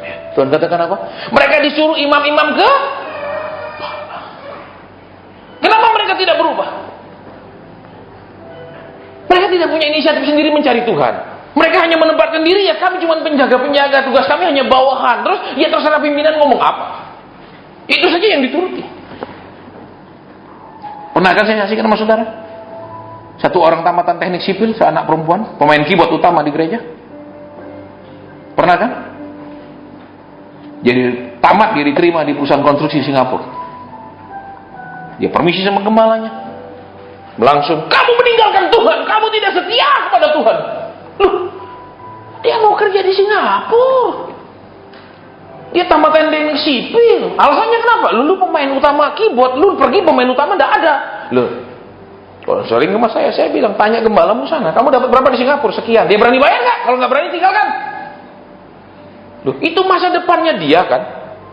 Ya, Tuhan katakan apa? Mereka disuruh imam-imam ke. Kenapa mereka tidak berubah? Mereka tidak punya inisiatif sendiri mencari Tuhan. Mereka hanya menempatkan diri, ya kami cuma penjaga-penjaga, tugas kami hanya bawahan. Terus ya terserah pimpinan ngomong apa. Itu saja yang dituruti. Pernah kan saya saksikan sama saudara? Satu orang tamatan teknik sipil, seanak perempuan, pemain keyboard utama di gereja. Pernah kan? Jadi tamat dia diterima di perusahaan konstruksi Singapura. Dia permisi sama gembalanya. Langsung, kamu meninggalkan Tuhan, kamu tidak setia kepada Tuhan. Loh, dia mau kerja di Singapura. Dia tamat teknik sipil. Alasannya kenapa? Lu pemain utama keyboard, lu pergi pemain utama enggak ada. Loh, kalau sering sama saya bilang, tanya gembalamu sana, kamu dapat berapa di Singapura? Sekian. Dia berani bayar nggak? Kalau nggak berani tinggalkan. Loh, itu masa depannya dia kan?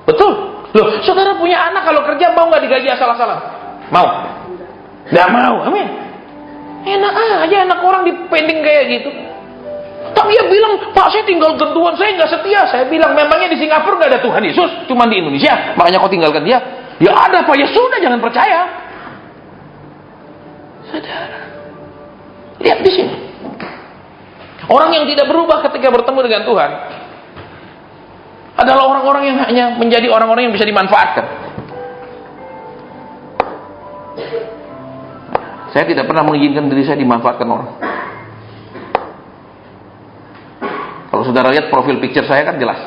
Betul. Loh, saudara punya anak kalau kerja mau nggak digaji asal-asalan? Mau? Nggak mau, amin. Enak aja anak orang dipending kayak gitu. Tapi dia bilang, Pak saya tinggal Tuhan, saya nggak setia. Saya bilang, memangnya di Singapura nggak ada Tuhan Yesus, cuma di Indonesia. Makanya kau tinggalkan dia. Ya ada Pak, ya sudah, jangan percaya. Saudara, lihat di sini. Orang yang tidak berubah ketika bertemu dengan Tuhan adalah orang-orang yang hanya menjadi orang-orang yang bisa dimanfaatkan. Saya tidak pernah mengizinkan diri saya dimanfaatkan orang. Kalau saudara lihat profil picture saya kan jelas,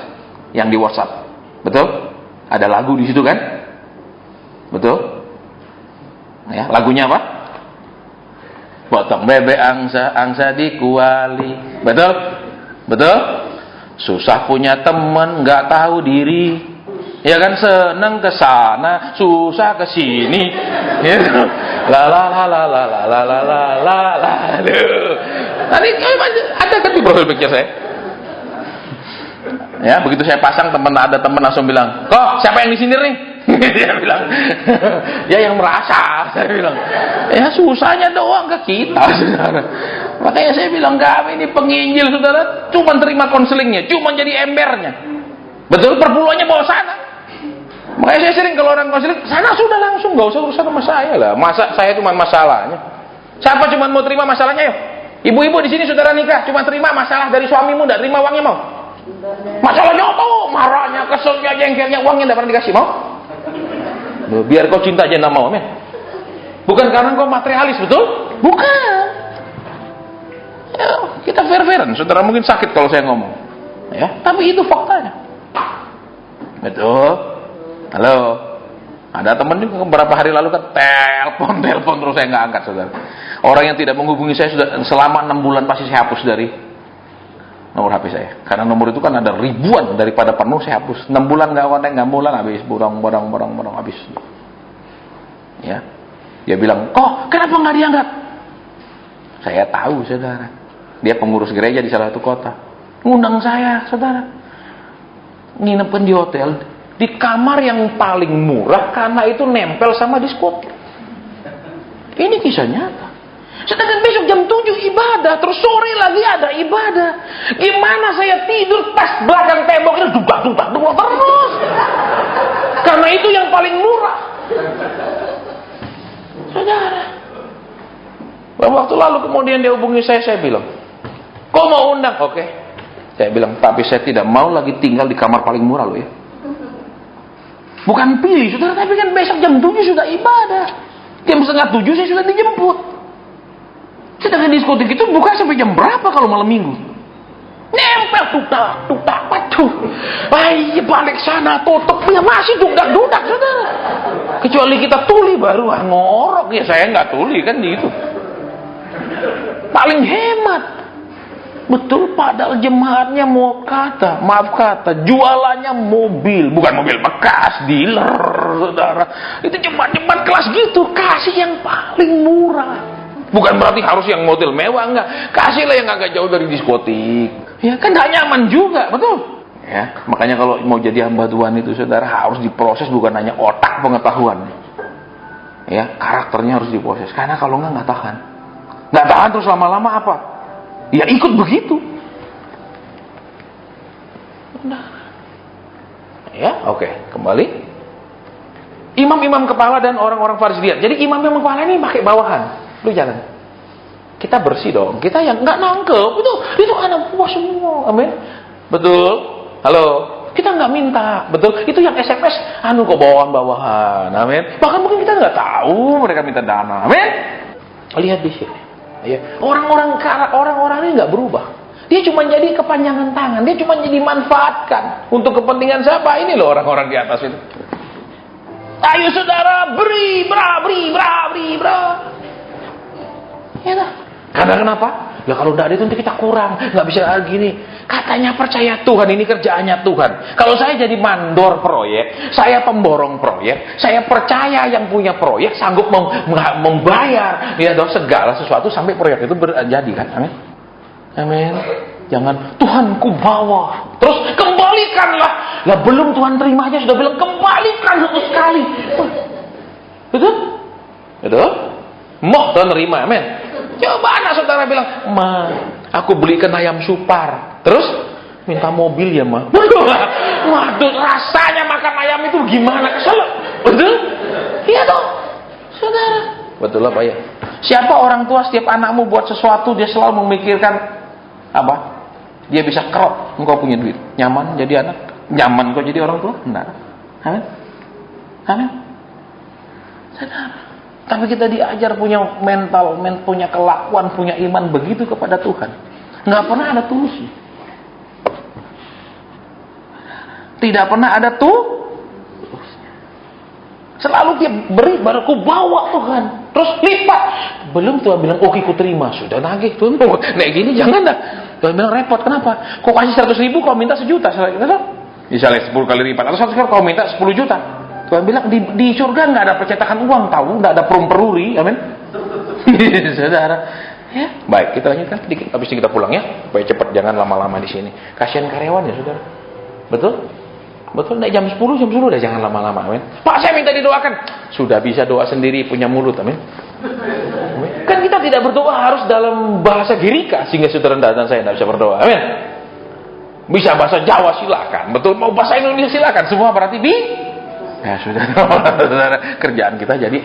yang di WhatsApp, betul? Ada lagu di situ kan? Betul? Ya, lagunya apa? Potong bebek angsa di kuali, betul? Betul? Susah punya teman, nggak tahu diri. Ya kan, seneng ke sana, susah ke sini. Ya. La la la la la la la la la la la. Tadi ada kan di profil picture saya? Ya, begitu saya pasang, ada teman langsung bilang, "Kok siapa yang disindir nih?" Dia bilang, "Ya yang merasa." Saya bilang, "Ya susahnya doang ke kita, saudara." Makanya saya bilang, kami ini penginjil, saudara, cuma terima konselingnya, cuma jadi embernya. Betul, perpuluhannya bawa sana. Makanya saya sering kalau orang konseling, sana sudah langsung, gak usah urusan sama saya lah. Masa saya cuma masalahnya? Siapa cuma mau terima masalahnya, yuk? Ibu-ibu di sini saudara nikah, cuma terima masalah dari suamimu, tidak terima uangnya, mau? Masalahnya apa? Marahnya, keselnya, jengkelnya, uangnya tidak pernah dikasih, mau? Biar kau cinta aja tidak mau, amin. Bukan karena kau materialis, betul? Bukan. Ya, kita fair-fairan, saudara mungkin sakit kalau saya ngomong. Ya, tapi itu faktanya. Betul. Halo, ada teman juga beberapa hari lalu kan telepon terus saya nggak angkat, saudara. Orang yang tidak menghubungi saya sudah selama 6 bulan pasti saya hapus dari nomor HP saya. Karena nomor itu kan ada ribuan, daripada penuh saya hapus. 6 bulan nggak kontak, 6 bulan habis, borong habis. Ya, dia bilang, "Kok kenapa nggak diangkat?" Saya tahu, saudara. Dia pengurus gereja di salah satu kota. Ngundang saya, saudara. Nginepin di hotel. Di kamar yang paling murah karena itu nempel sama diskotik. Ini kisah nyata. Sedangkan besok jam 7 ibadah, terus sore lagi ada ibadah. Gimana saya tidur pas belakang tembok itu dudak terus. Karena itu yang paling murah. Saudara. Waktu lalu kemudian dia hubungi saya bilang, "Kau mau undang?" Oke. Saya bilang, "Tapi saya tidak mau lagi tinggal di kamar paling murah loh ya." Bukan pilih, saudara, tapi kan besok jam 7 sudah ibadah. Jam setengah 7 saya sudah dijemput. Sedangkan diskotik itu buka sampai jam berapa kalau malam minggu? Nempel tutak, waduh. Ayo balik sana, tutup, ya masih dudak, saudara. Kecuali kita tuli baru ngorok, ya saya nggak tuli kan gitu. Paling hemat. Betul, padahal jemaatnya maaf kata, jualannya mobil, bukan mobil bekas, dealer, saudara. Itu jemaat-jemaat kelas gitu, kasih yang paling murah. Bukan berarti harus yang model mewah, enggak. Kasihlah yang agak jauh dari diskotik. Ya kan gak nyaman juga, betul. Ya, makanya kalau mau jadi hamba Tuhan itu, saudara, harus diproses, bukan hanya otak pengetahuan. Ya, karakternya harus diproses. Karena kalau nggak tahan. Nggak tahan terus lama-lama apa? Ya ikut begitu. Nah. Ya, oke, kembali. Imam-imam kepala dan orang-orang Farisi lihat. Jadi imam-imam kepala ini pakai bawahan. Lu jalan. Kita bersih dong. Kita yang nggak nangkep itu anak buah semua. Amin. Betul. Halo. Kita nggak minta. Betul. Itu yang SMS. Kok bawahan-bawahan. Amin. Bahkan mungkin kita nggak tahu mereka minta dana. Amin. Lihat di sini. Ya. Orang-orang ini nggak berubah. Dia cuma jadi kepanjangan tangan. Dia cuma jadi manfaatkan untuk kepentingan siapa? Ini loh orang-orang di atas itu. Ayo saudara, beri, beri. Ya dah. Karena kenapa? Ya kalau tidak ada itu nanti kita kurang, nggak bisa gini. Katanya percaya Tuhan, ini kerjaannya Tuhan. Kalau saya jadi mandor proyek, saya pemborong proyek, saya percaya yang punya proyek sanggup membayar ya dong segala sesuatu sampai proyek itu terjadi kan? Amin. Amin. Jangan Tuhan ku bawa, terus kembalikanlah. Lah belum Tuhan terima aja sudah bilang kembalikan satu sekali. Betul? Betul? Mau Tuhan terima, amin. Coba anak saudara bilang, "Ma, aku belikan ayam supar." Terus minta mobil ya, Ma. Waduh, rasanya makan ayam itu gimana? Kesel. Betul? Iya dong. Saudara. Betul lah, Pak ya. Siapa orang tua setiap anakmu buat sesuatu dia selalu memikirkan apa? Dia bisa kerot, engkau punya duit. Nyaman jadi anak? Nyaman kau jadi orang tua? Benar. Amin. Amin. Saudara. Tapi kita diajar punya mental, punya kelakuan, punya iman begitu kepada Tuhan. Nggak pernah ada tulusnya. Tidak pernah ada tulusnya. Selalu dia beri, baru ku bawa Tuhan. Terus lipat. Belum Tuhan bilang, oke ku terima. Sudah nagih Tuhan. Nek gini jangan dah. Tuhan bilang repot, kenapa? Kau kasih 100.000, kau minta 1 juta. Misalnya 10 kali lipat. Atau 100 kali kau minta 10 juta. Tuhan bilang di surga nggak ada percetakan uang, tahu? Nggak ada peruri, amin. Saudara, ya baik kita lanjutkan sedikit, habis ini kita pulang ya, supaya cepat, jangan lama-lama di sini. Kasihan karyawan ya saudara, betul? Betul, naik jam 10 udah jangan lama-lama, amin. Pak saya minta didoakan, sudah bisa doa sendiri, punya mulut, amin. Kan kita tidak berdoa harus dalam bahasa Girika sehingga saudara dan saya tidak bisa berdoa, amin. Bisa bahasa Jawa silakan, betul? Mau bahasa Indonesia silakan, semua berarti ya sudah, saudara, kerjaan kita jadi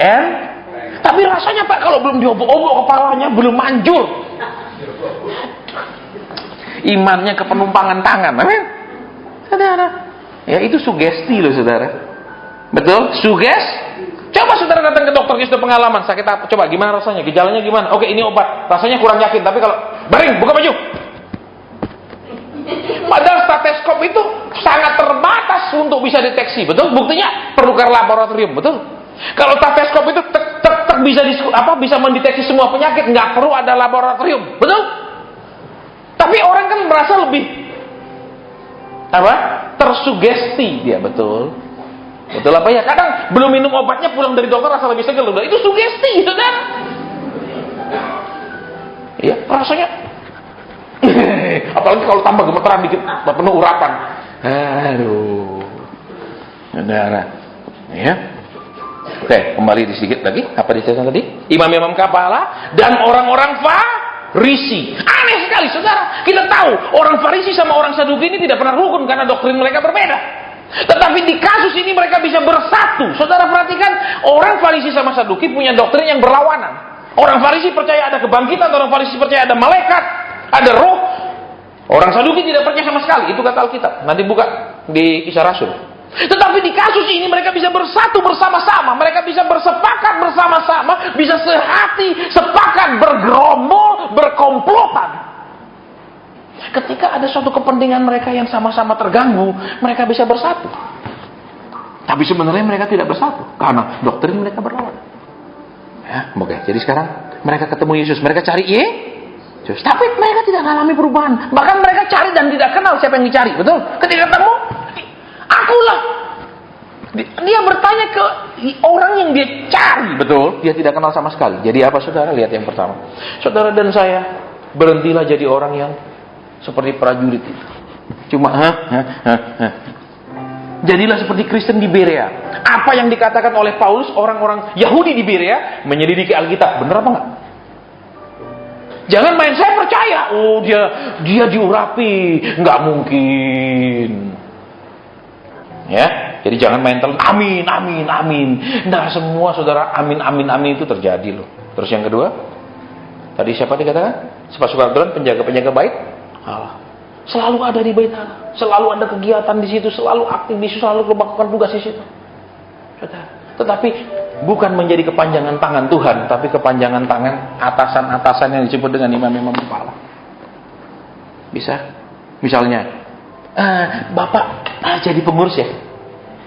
tapi rasanya Pak kalau belum diobok-obok kepalanya belum manjur, imannya ke penumpangan tangan, amin. Saudara, ya itu sugesti loh saudara, betul? Coba saudara datang ke dokter, sudah pengalaman sakit apa? Coba gimana rasanya, gejalanya gimana? Oke ini obat, rasanya kurang yakin, tapi kalau baring buka baju. Padahal stetoskop itu sangat terbatas untuk bisa deteksi, betul? Buktinya perlu ke laboratorium, betul? Kalau stetoskop itu bisa mendeteksi semua penyakit, nggak perlu ada laboratorium, betul? Tapi orang kan merasa lebih tersugesti dia, betul? Betul apa ya? Kadang belum minum obatnya pulang dari dokter rasa lebih segar, itu sugesti, saudara. Iya, rasanya apalagi kalau tambah gemeteran dikit, penuh urapan. Aduh, saudara. Ya. Oke, kembali sedikit lagi. Apa disebutkan tadi? Imam-imam kepala dan orang-orang Farisi. Aneh sekali, saudara. Kita tahu orang Farisi sama orang Saduki ini tidak pernah rukun karena doktrin mereka berbeda. Tetapi di kasus ini mereka bisa bersatu. Saudara perhatikan, orang Farisi sama Saduki punya doktrin yang berlawanan. Orang Farisi percaya ada kebangkitan, orang Farisi percaya ada malaikat, ada roh. Orang Saduki tidak percaya sama sekali. Itu kata Alkitab. Nanti buka di Kisah Rasul. Tetapi di kasus ini mereka bisa bersatu bersama-sama. Mereka bisa bersepakat bersama-sama. Bisa sehati, sepakat, bergerombol, berkomplotan. Ketika ada suatu kepentingan mereka yang sama-sama terganggu, mereka bisa bersatu. Tapi sebenarnya mereka tidak bersatu. Karena doktrin mereka berlawan. Ya, oke. Jadi sekarang mereka ketemu Yesus. Mereka cari Yesus. Tapi mereka tidak mengalami perubahan. Bahkan mereka cari dan tidak kenal siapa yang dicari. Betul? Ketika ketemu, akulah. Dia bertanya ke orang yang dia cari. Betul? Dia tidak kenal sama sekali. Jadi apa saudara? Lihat yang pertama. Saudara dan saya, berhentilah jadi orang yang seperti prajurit itu. Cuma jadilah seperti Kristen di Berea. Apa yang dikatakan oleh Paulus, orang-orang Yahudi di Berea menyelidiki Alkitab. Benar apa enggak? Jangan main saya percaya. Oh dia diurapi, nggak mungkin. Ya, jadi jangan main amin. Nah semua saudara amin itu terjadi loh. Terus yang kedua, tadi siapa dikatakan? Sepasukan Tuhan, penjaga baik Allah. Selalu ada di bait Allah, selalu ada kegiatan di situ, selalu aktif di situ, selalu melakukan tugas di situ. Tetapi bukan menjadi kepanjangan tangan Tuhan, tapi kepanjangan tangan atasan-atasan yang disebut dengan imam-imam kepala. Bisa? Misalnya, Bapak jadi pengurus ya.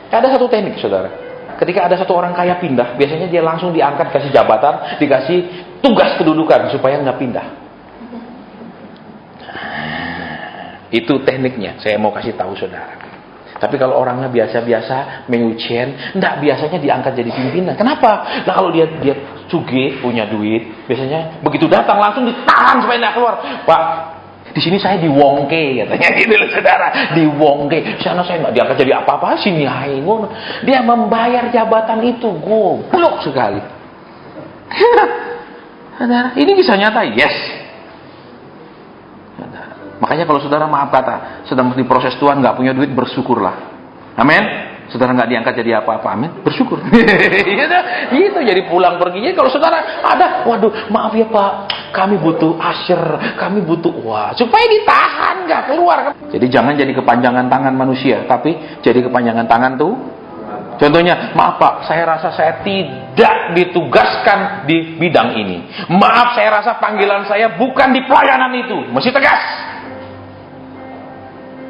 Ada satu teknik, saudara. ketika ada satu orang kaya pindah, biasanya dia langsung diangkat, kasih jabatan, dikasih tugas kedudukan supaya nggak pindah. Itu tekniknya, saya mau kasih tahu saudara. Tapi kalau orangnya biasa-biasa, mengucien, enggak, biasanya diangkat jadi pimpinan. Kenapa? Nah kalau dia sugih, punya duit, biasanya begitu datang langsung ditahan supaya enggak keluar. Pak, di sini saya diwongke, katanya gitu loh saudara, diwongke. Sana saya enggak diangkat jadi apa-apa, sini hai ngono. Dia membayar jabatan itu, goblok sekali. Saudara, ini bisa nyata, yes. Makanya kalau saudara maaf kata sedang diproses Tuhan, nggak punya duit, bersyukurlah. Amin. Saudara nggak diangkat jadi apa-apa, amin, bersyukur. Itu jadi pulang perginya. Kalau saudara ada, waduh, maaf ya Pak, kami butuh asher, kami butuh, wah, supaya ditahan nggak keluar. Jadi jangan jadi kepanjangan tangan manusia, tapi jadi kepanjangan tangan tuh. Contohnya, maaf Pak, saya rasa saya tidak ditugaskan di bidang ini. Maaf, saya rasa panggilan saya bukan di pelayanan itu. Mesti tegas.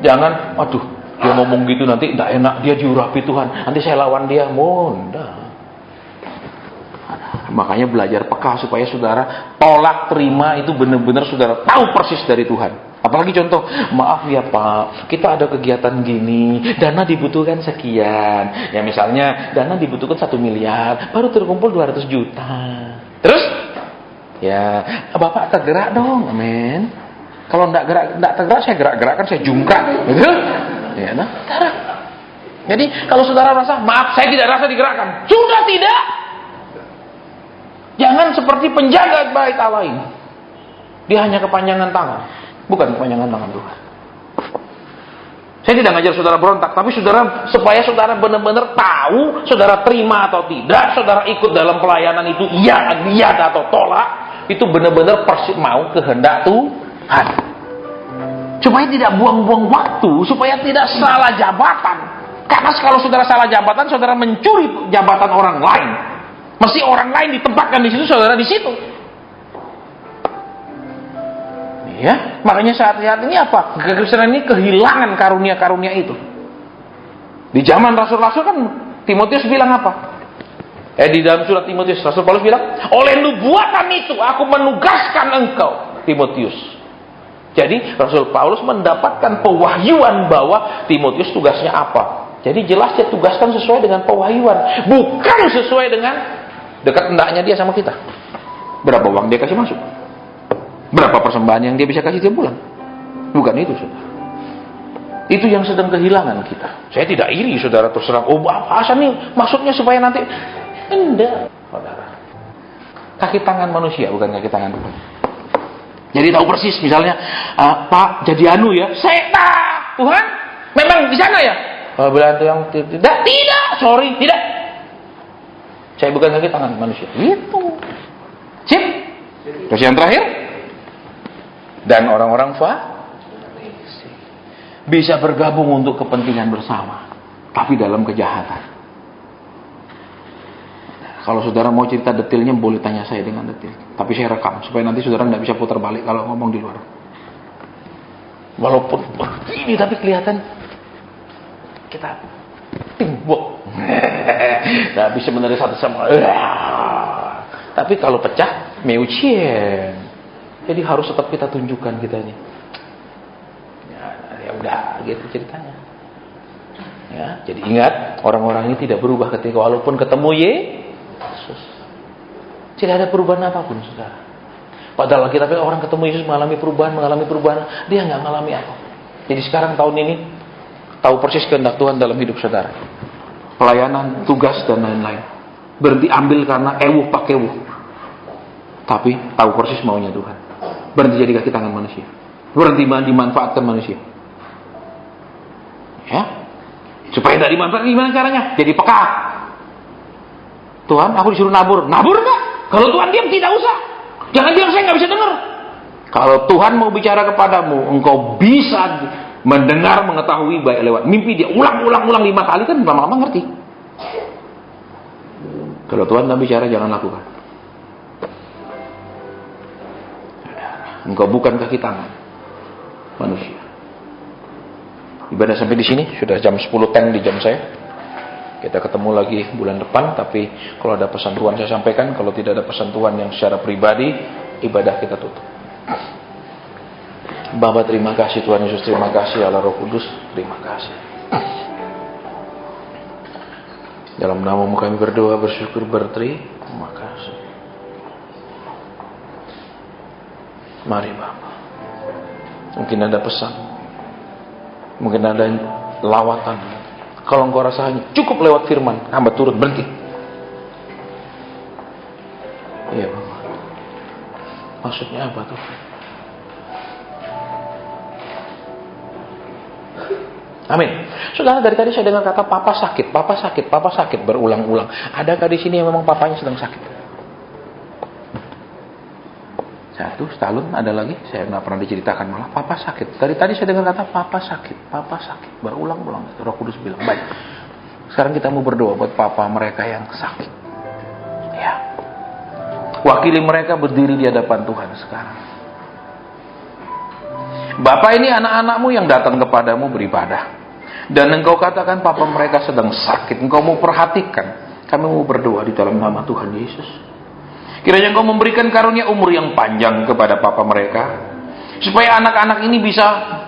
Jangan, aduh, dia ngomong gitu nanti tidak enak, dia diurapi Tuhan, nanti saya lawan dia, mudah. Makanya belajar peka supaya saudara tolak terima itu benar-benar saudara tahu persis dari Tuhan. Apalagi contoh, maaf ya Pak, kita ada kegiatan gini, dana dibutuhkan sekian. Ya misalnya dana dibutuhkan 1 miliar, baru terkumpul 200 juta. Terus, ya Bapak tergerak dong, amin. Kalau enggak tergerak, saya gerak-gerakkan, saya jungkrak, gitu. Ya, nah, saudara. Jadi kalau saudara rasa, maaf, saya tidak rasa digerakkan, sudah tidak. Jangan seperti penjaga bait Allah ini. Dia hanya kepanjangan tangan, bukan kepanjangan tangan Tuhan. Saya tidak ngajar saudara berontak, tapi saudara supaya saudara benar-benar tahu, saudara terima atau tidak, saudara ikut dalam pelayanan itu, iya atau tolak, itu benar-benar mau kehendak Tuhan. Supaya tidak buang-buang waktu, supaya tidak salah jabatan. Karena kalau saudara salah jabatan, saudara mencuri jabatan orang lain. Mesti orang lain ditempatkan di situ, saudara di situ. Ya, makanya saat ini apa? Kekristenan ini kehilangan karunia-karunia itu. Di zaman rasul-rasul kan Timotius bilang apa? Di dalam surat Timotius, Rasul Paulus bilang, oleh nubuatan itu aku menugaskan engkau, Timotius. Jadi Rasul Paulus mendapatkan pewahyuan bahwa Timotius tugasnya apa. Jadi jelas dia tugaskan sesuai dengan pewahyuan, bukan sesuai dengan dekat hendaknya dia sama kita. Berapa uang dia kasih masuk? Berapa persembahan yang dia bisa kasih tiap bulan? Bukan itu, saudara. Itu yang sedang kehilangan kita. Saya tidak iri, saudara, terserah. Oh, apa nih maksudnya supaya nanti? Enggak, saudara. Kaki tangan manusia, bukan kaki tangan Tuhan. Jadi tahu persis, misalnya, Pak, jadi anu ya, saya Tuhan, memang di sana ya? Kalau bilang itu yang tidak, sorry, tidak. Saya bukan kaki tangan manusia. Itu. Sip. Terus yang terakhir, dan orang-orang bisa bergabung untuk kepentingan bersama, tapi dalam kejahatan. Kalau saudara mau cerita detailnya boleh tanya saya dengan detail. Tapi saya rekam supaya nanti saudara nggak bisa putar balik kalau ngomong di luar. Walaupun ini tapi kelihatan kita timbuk. Tapi sebenarnya satu sama. Tapi kalau pecah, meucien. Jadi harus tetap kita tunjukkan kita ini. Ya udah gitu ceritanya. Ya, jadi ingat orang-orang ini tidak berubah ketika walaupun ketemu Yesus. Tidak ada perubahan apapun, saudara. Padahal kita orang ketemu Yesus mengalami perubahan, dia nggak mengalami apa. Jadi sekarang tahun ini tahu persis kehendak Tuhan dalam hidup saudara. Pelayanan, tugas dan lain-lain. Berhenti ambil karena pakai tapi tahu persis maunya Tuhan. Berhenti jadi kaki tangan manusia. Berhenti dimanfaatkan manusia. Ya, supaya tidak dimanfaatkan gimana caranya? Jadi peka. Tuhan, aku disuruh nabur nggak? Kalau Tuhan diam, tidak usah. Jangan bilang saya nggak bisa dengar. Kalau Tuhan mau bicara kepadamu, engkau bisa mendengar, mengetahui baik lewat mimpi dia. Ulang 5 kali kan lama-lama ngerti. Kalau Tuhan tak bicara, jangan lakukan. Engkau bukan kaki tangan manusia. Ibadah sampai di sini sudah jam 10.10 di jam saya. Kita ketemu lagi bulan depan, tapi kalau ada pesan Tuhan saya sampaikan, kalau tidak ada pesan Tuhan yang secara pribadi, ibadah kita tutup. Bapa, terima kasih Tuhan Yesus, terima kasih Allah Roh Kudus, terima kasih. Dalam nama-Mu kami berdoa, bersyukur, berterima kasih. Mari Bapa. Mungkin ada pesan, mungkin ada lawatan. Kalau engkau rasa cukup lewat firman, hamba turut berhenti. Iya Bapak. Maksudnya apa tuh? Amin. Saudara, dari tadi saya dengar kata papa sakit, papa sakit, papa sakit berulang-ulang. Adakah di sini yang memang papanya sedang sakit? Satu, setahun ada lagi, saya nggak pernah diceritakan malah papa sakit. Dari tadi saya dengar kata papa sakit berulang-ulang. Roh Kudus bilang, baik. Sekarang kita mau berdoa buat papa mereka yang sakit. Ya. Wakili mereka berdiri di hadapan Tuhan sekarang. Bapak, ini anak-anakmu yang datang kepadamu beribadah. Dan engkau katakan papa mereka sedang sakit. Engkau mau perhatikan. Kami mau berdoa di dalam nama Tuhan Yesus. Kiranya engkau memberikan karunia umur yang panjang kepada papa mereka, supaya anak-anak ini bisa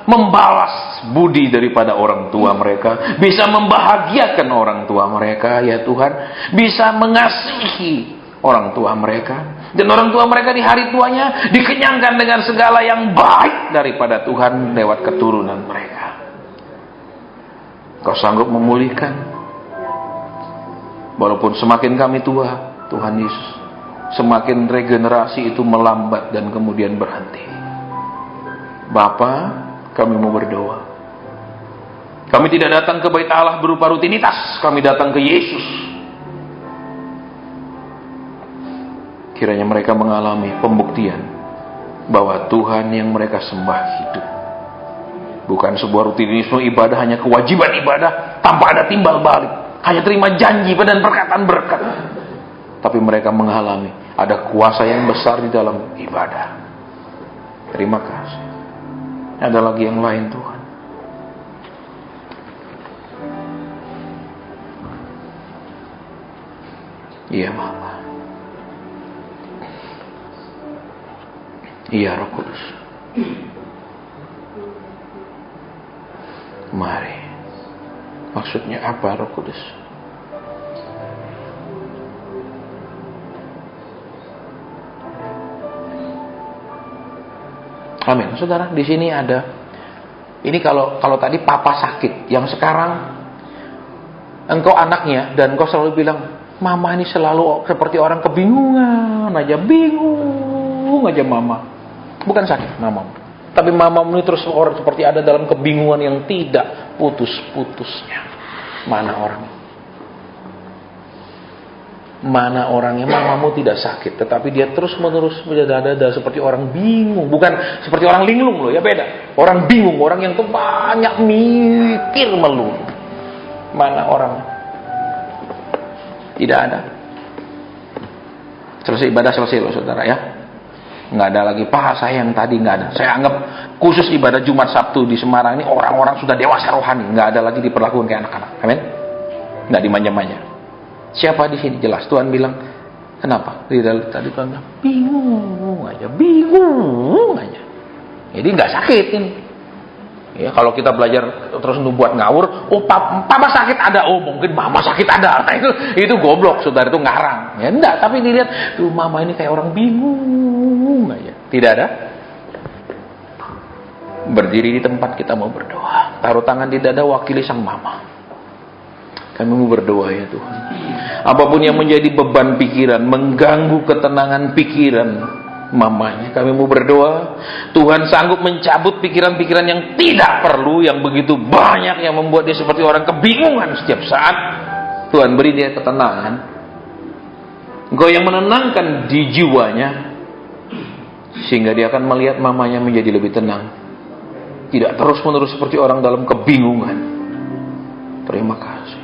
membalas budi daripada orang tua mereka, bisa membahagiakan orang tua mereka, ya Tuhan, bisa mengasihi orang tua mereka, dan orang tua mereka di hari tuanya dikenyangkan dengan segala yang baik daripada Tuhan lewat keturunan mereka. Kau sanggup memulihkan, walaupun semakin kami tua, Tuhan Yesus, semakin regenerasi itu melambat dan kemudian berhenti. Bapa, kami mau berdoa. Kami tidak datang ke bait Allah berupa rutinitas, kami datang ke Yesus. Kiranya mereka mengalami pembuktian bahwa Tuhan yang mereka sembah hidup. Bukan sebuah rutinitas ibadah, hanya kewajiban ibadah tanpa ada timbal balik, hanya terima janji dan perkataan berkat. Tapi mereka mengalami ada kuasa yang besar di dalam ibadah. Terima kasih. Ada lagi yang lain Tuhan. Iya Bapa. Iya Roh Kudus. Mari. Maksudnya apa Roh Kudus? Amin. Saudara, di sini ada. Ini kalau tadi papa sakit, yang sekarang engkau anaknya dan engkau selalu bilang, mama ini selalu seperti orang kebingungan aja, bingung aja mama. Bukan sakit mamamu, tapi mamamu ini terus orang seperti ada dalam kebingungan yang tidak putus-putusnya. Mana orangnya? Mana orangnya? Mamamu tidak sakit, tetapi dia terus-menerus berada seperti orang bingung. Bukan seperti orang linglung loh, ya beda. Orang bingung, orang yang banyak mikir melulu. Mana orangnya? Tidak ada. Selesai ibadah, selesai loh saudara ya. Nggak ada lagi, Pak saya yang tadi nggak ada. Saya anggap khusus ibadah Jumat Sabtu di Semarang ini orang-orang sudah dewasa rohani. Nggak ada lagi diperlakukan kayak anak-anak. Amin? Nggak dimanja-manja. Siapa di sini? Jelas Tuhan bilang, kenapa? Tadi Tuhan bilang, bingung aja. Jadi nggak sakit ini. Ya, kalau kita belajar terus buat ngawur, oh papa sakit ada, oh mungkin mama sakit ada. Nah, itu goblok, saudara, itu ngarang. Ya enggak, tapi dilihat, tuh mama ini kayak orang bingung aja. Tidak ada. Berdiri di tempat kita mau berdoa. Taruh tangan di dada, wakili sang mama. Kami mau berdoa ya Tuhan. Apapun yang menjadi beban pikiran, mengganggu ketenangan pikiran mamanya, kami mau berdoa. Tuhan sanggup mencabut pikiran-pikiran yang tidak perlu, yang begitu banyak, yang membuat dia seperti orang kebingungan setiap saat. Tuhan beri dia ketenangan. Engkau yang menenangkan di jiwanya, sehingga dia akan melihat mamanya menjadi lebih tenang. Tidak terus-menerus seperti orang dalam kebingungan. Terima kasih.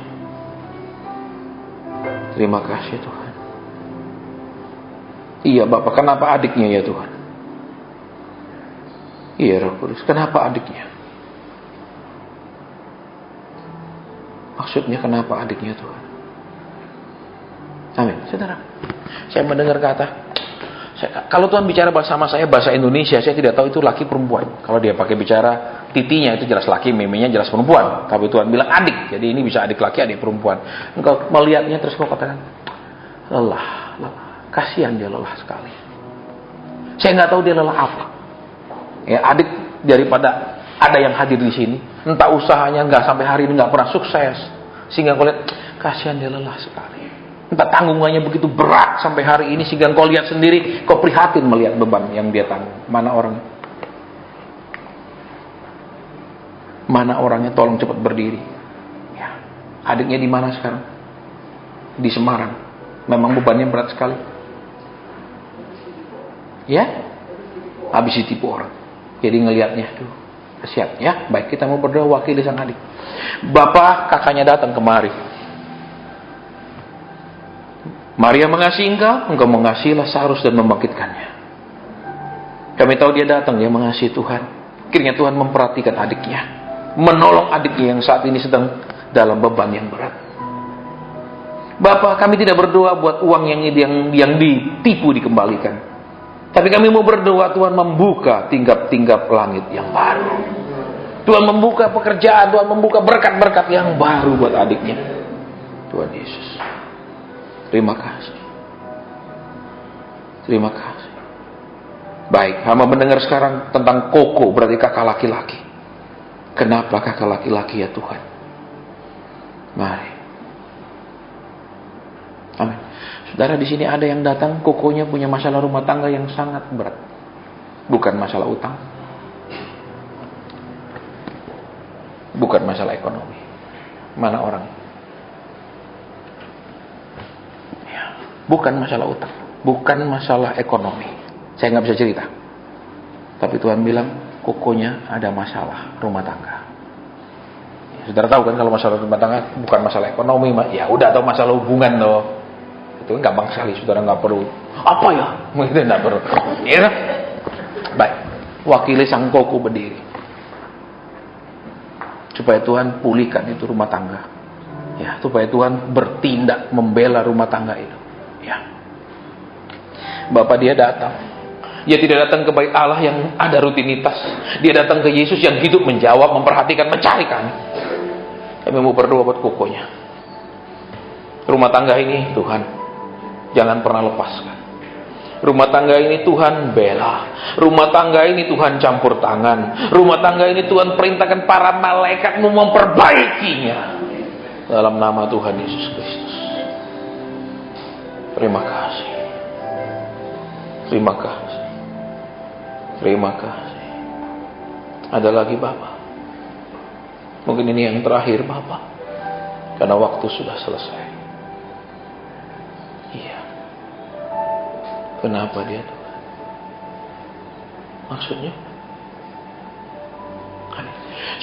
Terima kasih Tuhan. Iya Bapak, kenapa adiknya ya Tuhan? Iya Roh Kudus, kenapa adiknya? Maksudnya kenapa adiknya Tuhan? Amin. Saudara, saya mendengar kalau Tuhan bicara sama saya bahasa Indonesia, saya tidak tahu itu laki perempuan. Kalau dia pakai bicara titinya itu jelas laki, memenya jelas perempuan. Tapi Tuhan bilang adik, jadi ini bisa adik laki, adik perempuan. Engkau melihatnya terus kau katakan, lelah, kasihan dia lelah sekali. Saya nggak tahu dia lelah apa. Ya, adik daripada ada yang hadir di sini, entah usahanya nggak sampai hari ini nggak pernah sukses, sehingga kau lihat kasihan dia lelah sekali. Entah tanggungannya begitu berat sampai hari ini sehingga kau lihat sendiri, kau prihatin melihat beban yang dia tanggung. Mana orangnya? Mana orangnya? Tolong cepat berdiri. Ya. Adiknya di mana sekarang? Di Semarang. Memang bebannya berat sekali. Ya? Habis ditipu orang. Jadi ngelihatnya, tuh, kasihan. Ya, baik, kita mau berdoa wakili sang adik. Bapak, kakaknya datang kemari. Maria mengasihi engkau mengasihi Lazarus dan membangkitkannya. Kami tahu dia datang, dia mengasihi Tuhan. Akhirnya Tuhan memperhatikan adiknya, menolong adiknya yang saat ini sedang dalam beban yang berat. Bapak, kami tidak berdoa buat uang yang ditipu dikembalikan. Tapi kami mau berdoa Tuhan membuka tingkap-tingkap langit yang baru. Tuhan membuka pekerjaan, Tuhan membuka berkat-berkat yang baru buat adiknya. Tuhan Yesus, terima kasih. Terima kasih. Baik, hamba mendengar sekarang tentang Koko, berarti kakak laki-laki. Kenapa kakak laki-laki ya Tuhan? Mari. Amin. Saudara, di sini ada yang datang, Kokonya punya masalah rumah tangga yang sangat berat. Bukan masalah utang. Bukan masalah ekonomi. Mana orangnya? Bukan masalah utang, bukan masalah ekonomi. Saya nggak bisa cerita. Tapi Tuhan bilang, Kokonya ada masalah rumah tangga. Saudara tahu kan kalau masalah rumah tangga bukan masalah ekonomi, ya udah, atau masalah hubungan loh. Itu kan gampang sekali, saudara nggak perlu. Apa ya? Mungkin nggak perlu. Ya, baik. Wakili sang Koko berdiri, supaya Tuhan pulihkan itu rumah tangga. Ya, supaya Tuhan bertindak membela rumah tangga itu. Ya. Bapak, dia datang. Dia tidak datang ke bait Allah yang ada rutinitas. Dia datang ke Yesus yang hidup, menjawab, memperhatikan, mencari kami. Kami mau berdoa buat Kokonya. Rumah tangga ini Tuhan jangan pernah lepaskan. Rumah tangga ini Tuhan bela. Rumah tangga ini Tuhan campur tangan. Rumah tangga ini Tuhan perintahkan para malaikat memperbaikinya. Dalam nama Tuhan Yesus Kristus. Terima kasih. Terima kasih. Terima kasih. Ada lagi Bapak? Mungkin ini yang terakhir Bapak. Karena waktu sudah selesai. Iya. Kenapa dia Tuhan? Maksudnya?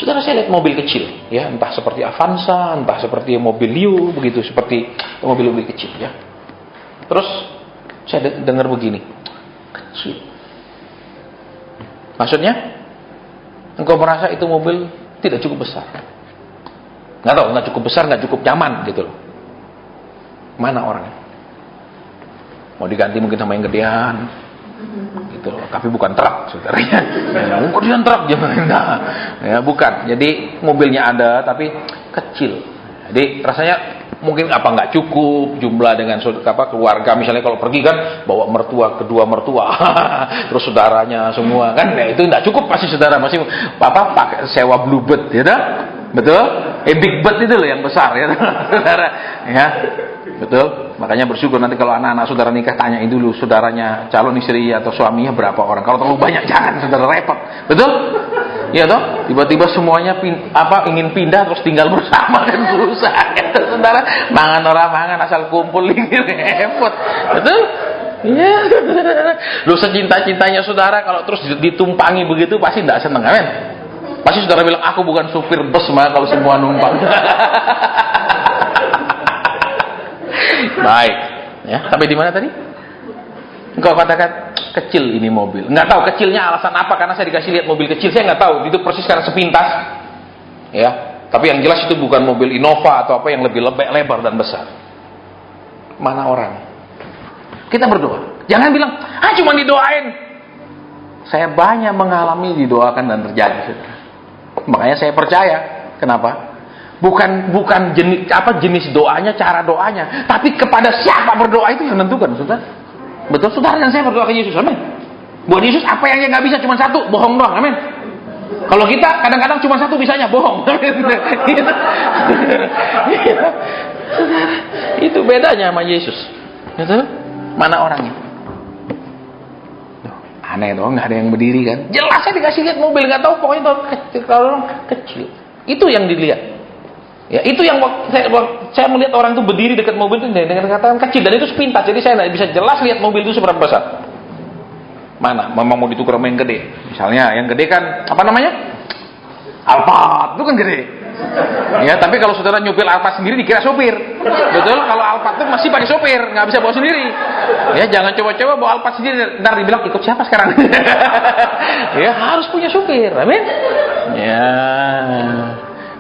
Saudara, saya lihat mobil kecil, ya, entah seperti Avanza, entah seperti mobil Leo, begitu, seperti mobil-mobil kecil, ya. Terus saya dengar begini, kecil. Maksudnya, engkau merasa itu mobil tidak cukup besar. Nggak tahu, nggak cukup besar, nggak cukup nyaman, gitu loh. Mana orangnya? Mau diganti mungkin sama yang gedean, gitu loh. Tapi bukan truk, saudaranya. Ya, gedean truk, jangan. Ya, bukan. Jadi mobilnya ada, tapi kecil. Jadi rasanya mungkin nggak cukup jumlah dengan keluarga, misalnya kalau pergi kan bawa kedua mertua terus saudaranya semua kan, ya itu nggak cukup pasti saudara, masih pakai sewa bluebird, ya dah, betul, big bird itu loh yang besar, ya saudara, ya betul. Makanya bersyukur nanti kalau anak-anak saudara nikah, tanyain dulu saudaranya calon istri atau suaminya berapa orang. Kalau terlalu banyak jangan, saudara, repot, betul. Ya toh, tiba-tiba semuanya ingin pindah terus tinggal bersama kan susah. Ya, saudara, mangan orang mangan asal kumpul ini repot. Betul? Iya. Lu secinta-cintanya saudara kalau terus ditumpangi begitu pasti enggak seneng, kan? Pasti saudara bilang, aku bukan supir bus mah kalau semua numpang. Baik. Ya, sampai di mana tadi? Engkau katakan kecil ini mobil. Nggak tahu kecilnya alasan apa, karena saya dikasih lihat mobil kecil, saya nggak tahu. Itu persis karena sepintas. Ya. Tapi yang jelas itu bukan mobil Innova atau apa yang lebih lebar dan besar. Mana orang? Kita berdoa. Jangan bilang, cuma didoain. Saya banyak mengalami didoakan dan terjadi. Makanya saya percaya. Kenapa? Bukan jenis doanya, cara doanya, tapi kepada siapa berdoa itu yang menentukan, saudara. Betul, saudara, dan saya berdoa ke Yesus, amin. Buat Yesus apa yang nggak bisa cuma satu, bohong doang, amin. Kalau kita kadang-kadang cuma satu bisanya, bohong. Itu bedanya sama Yesus. Betul? Mana orangnya? Aneh dong, nggak ada yang berdiri kan? Jelas saya dikasih lihat mobil, nggak tahu pokoknya kalau kecil. Itu yang dilihat. Ya, itu yang saya melihat orang itu berdiri dekat mobil itu dengan kata kecil, dan itu sepintas, jadi saya nggak bisa jelas lihat mobil itu seberapa besar. Mana? Memang mau ditukar sama yang gede. Misalnya yang gede kan apa namanya? Alphard, itu kan gede. Ya, tapi kalau saudara nyupir Alphard sendiri dikira sopir. Betul? Kalau Alphard itu masih pakai sopir, nggak bisa bawa sendiri. Ya, jangan coba-coba bawa Alphard sendiri, ntar dibilang ikut siapa sekarang. Ya, harus punya sopir. Amin. Ya.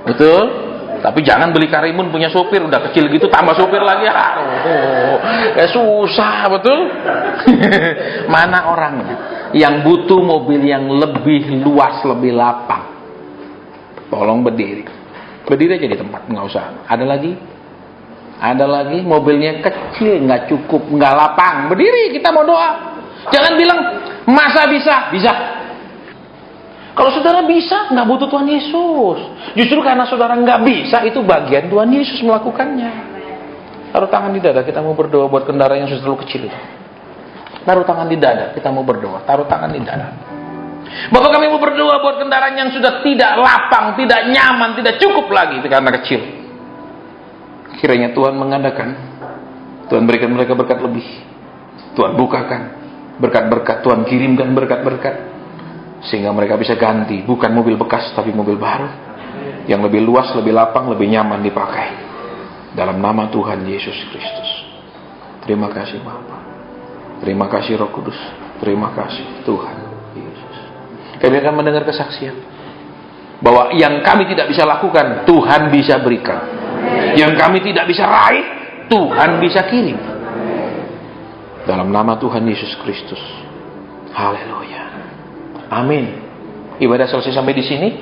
Betul? Tapi jangan beli Karimun punya sopir, udah kecil gitu tambah sopir lagi. Susah, betul? Mana orangnya yang butuh mobil yang lebih luas, lebih lapang? Tolong berdiri. Berdiri aja di tempat, nggak usah. Ada lagi mobilnya kecil, nggak cukup, nggak lapang. Berdiri, kita mau doa. Jangan bilang masa bisa. Kalau saudara bisa, nggak butuh Tuhan Yesus. Justru karena saudara nggak bisa, itu bagian Tuhan Yesus melakukannya. Taruh tangan di dada, kita mau berdoa buat kendaraan yang sudah terlalu kecil itu. Taruh tangan di dada, kita mau berdoa. Taruh tangan di dada. Bapak, kami mau berdoa buat kendaraan yang sudah tidak lapang, tidak nyaman, tidak cukup lagi itu karena kecil. Kiranya Tuhan mengadakan, Tuhan berikan mereka berkat lebih. Tuhan bukakan berkat-berkat, Tuhan kirimkan berkat-berkat. Sehingga mereka bisa ganti, bukan mobil bekas tapi mobil baru yang lebih luas, lebih lapang, lebih nyaman dipakai. Dalam nama Tuhan Yesus Kristus. Terima kasih Bapa. Terima kasih Roh Kudus. Terima kasih Tuhan Yesus. Kami akan mendengar kesaksian bahwa yang kami tidak bisa lakukan, Tuhan bisa berikan. Yang kami tidak bisa raih, Tuhan bisa kirim. Dalam nama Tuhan Yesus Kristus. Haleluya. Amin. Ibadah selesai sampai di sini.